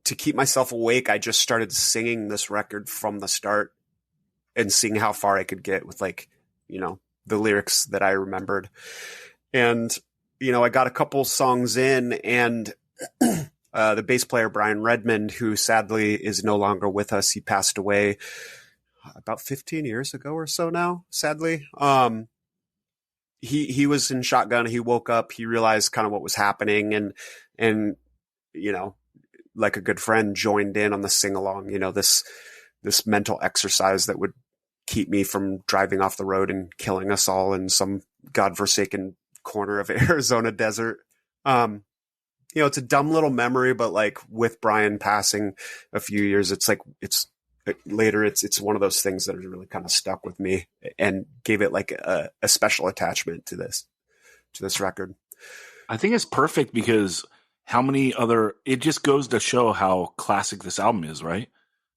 to keep myself awake, I just started singing this record from the start and seeing how far I could get with the lyrics that I remembered. And, I got a couple songs in and the bass player, Brian Redmond, who sadly is no longer with us. He passed away about 15 years ago or so now, sadly. He was in shotgun. He woke up, he realized kind of what was happening and, like a good friend joined in on the sing along, this mental exercise that would keep me from driving off the road and killing us all in some godforsaken corner of Arizona desert. It's a dumb little memory, but like with Brian passing a few years, it's one of those things that has really kind of stuck with me and gave it like a special attachment to this record. I think it's perfect because it just goes to show how classic this album is, right?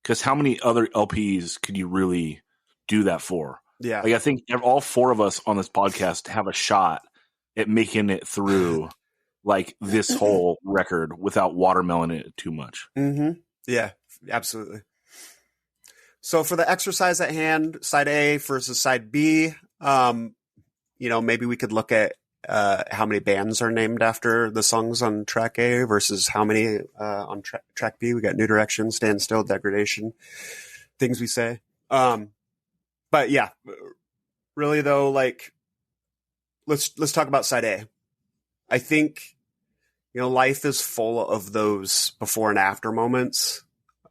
Because how many other LPs could you really do that for? Yeah. Like I think all four of us on this podcast have a shot at making it through like this whole record without watermeloning it too much. Mm-hmm. Yeah, absolutely. So for the exercise at hand, side A versus side B, maybe we could look at how many bands are named after the songs on track A versus how many on track B. We got New Direction, Standstill, Degradation, Things We Say. But yeah, really though, like let's talk about side A. I think, life is full of those before and after moments.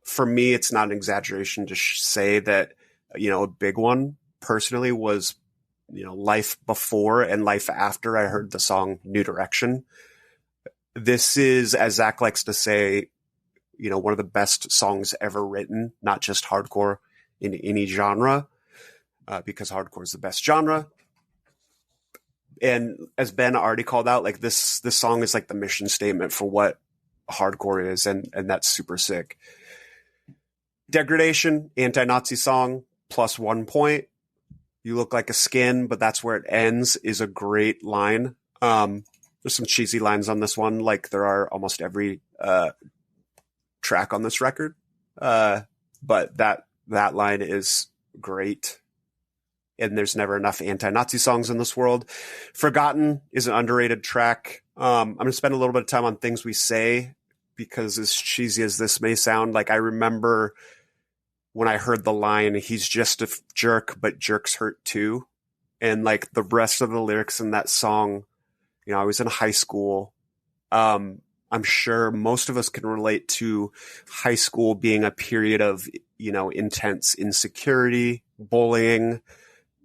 For me, it's not an exaggeration to say that, a big one personally was, life before and life after I heard the song New Direction. This is, as Zach likes to say, one of the best songs ever written, not just hardcore in any genre, because hardcore is the best genre. And as Ben already called out, like this song is like the mission statement for what hardcore is. And that's super sick. Degradation, anti-Nazi song, +1 point. You look like a skin, but that's where it ends is a great line. There's some cheesy lines on this one, like there are almost every track on this record. But that line is great. And there's never enough anti-Nazi songs in this world. Forgotten is an underrated track. I'm going to spend a little bit of time on Things We Say, because as cheesy as this may sound, like I remember when I heard the line, he's just a jerk, but jerks hurt too. And like the rest of the lyrics in that song, you know, I was in high school. I'm sure most of us can relate to high school being a period of, you know, intense insecurity, bullying.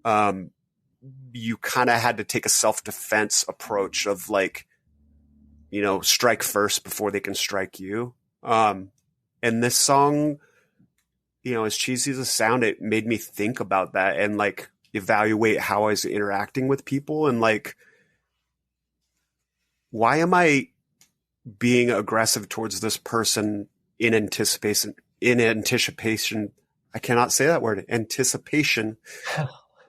You kind of had to take a self-defense approach of like, you know, strike first before they can strike you. And this song, you know, as cheesy as it sounded, it made me think about that and like evaluate how I was interacting with people and like, why am I being aggressive towards this person in anticipation? I cannot say that word, anticipation,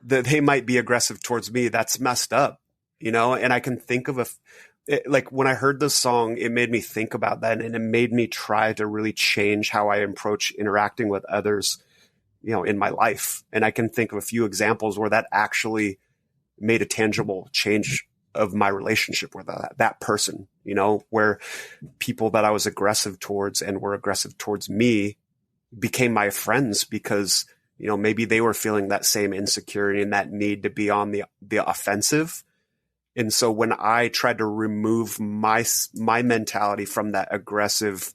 that they might be aggressive towards me. That's messed up, you know? And I can think of like when I heard this song, it made me think about that, and it made me try to really change how I approach interacting with others, you know, in my life. And I can think of a few examples where that actually made a tangible change of my relationship with that person, you know, where people that I was aggressive towards and were aggressive towards me became my friends because, you know, maybe they were feeling that same insecurity and that need to be on the offensive. And so when I tried to remove my mentality from that aggressive,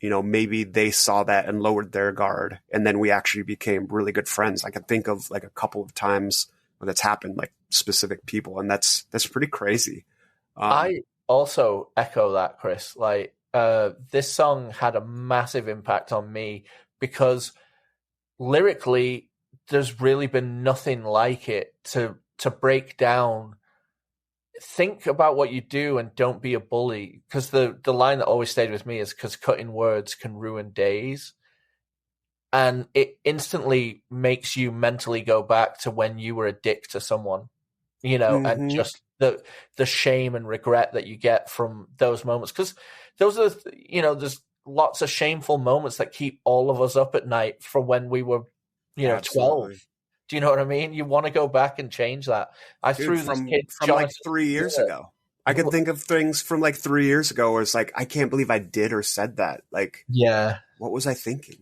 you know, maybe they saw that and lowered their guard. And then we actually became really good friends. I can think of like a couple of times when that's happened, like specific people. And that's pretty crazy. I also echo that, Chris. Like, this song had a massive impact on me because lyrically, there's really been nothing like it to break down. Think about what you do and don't be a bully. Because the line that always stayed with me is because cutting words can ruin days. And it instantly makes you mentally go back to when you were a dick to someone, you know, and just the shame and regret that you get from those moments. Because those are, you know, there's lots of shameful moments that keep all of us up at night from when we were, you know, 12. Do you know what I mean? You want to go back and change that. Threw this kid from like 3 years ago. I can think of things from like 3 years ago where it's like, I can't believe I did or said that. Like, yeah, what was I thinking?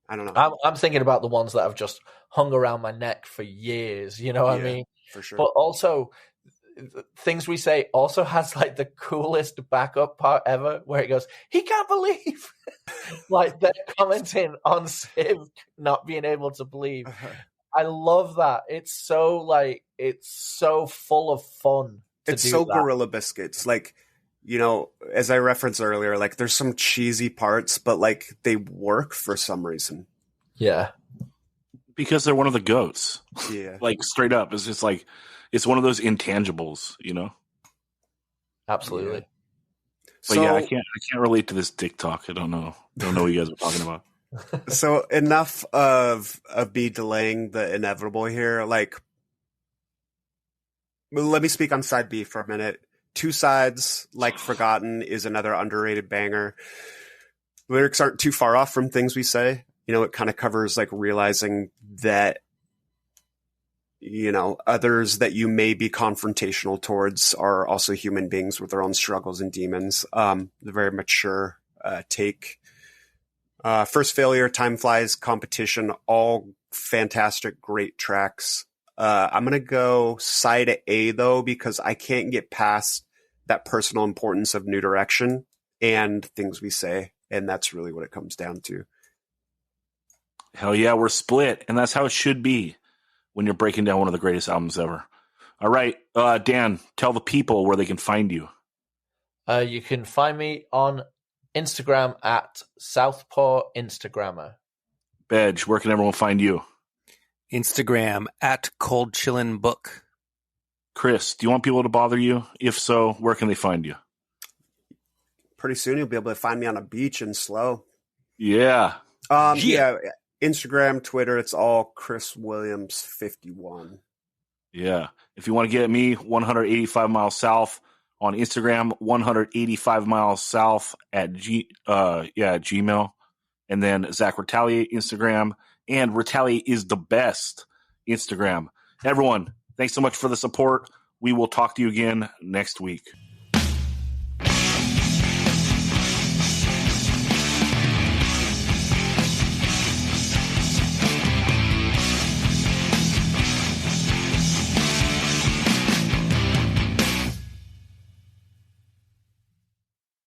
I don't know. I'm thinking about the ones that have just hung around my neck for years. You know what I mean? For sure. But also, Things We Say also has like the coolest backup part ever where it goes, he can't believe. Like they're commenting on Civ not being able to believe. I love that. It's so full of fun. It's so Gorilla Biscuits. Like, you know, as I referenced earlier, like there's some cheesy parts, but like they work for some reason. Yeah. Because they're one of the goats. Yeah. Like straight up. It's just like, it's one of those intangibles, you know? Absolutely. Yeah. But yeah, I can't relate to this dick talk. I don't know what you guys are talking about. So enough of me delaying the inevitable here. Like, let me speak on side B for a minute. Two Sides, like Forgotten, is another underrated banger. Lyrics aren't too far off from Things We Say. You know, it kind of covers like realizing that, you know, others that you may be confrontational towards are also human beings with their own struggles and demons. The very mature take. First Failure, Time Flies, Competition, all fantastic, great tracks. I'm going to go side A though, because I can't get past that personal importance of New Direction and Things We Say. And that's really what it comes down to. Hell yeah, we're split. And that's how it should be when you're breaking down one of the greatest albums ever. All right, Dan, tell the people where they can find you. You can find me on Instagram at Southpaw Instagrammer. Bedge, where can everyone find you? Instagram at Cold Chillin' Book. Chris, do you want people to bother you? If so, where can they find you? Pretty soon you'll be able to find me on a beach in Slow. Yeah. Yeah. Instagram, Twitter, it's all Chris Williams 51. Yeah. If you want to get me 185 miles south on Instagram, 185 miles south at Gmail. And then Zach Retaliate Instagram, and Retaliate is the best Instagram. Everyone, thanks so much for the support. We will talk to you again next week.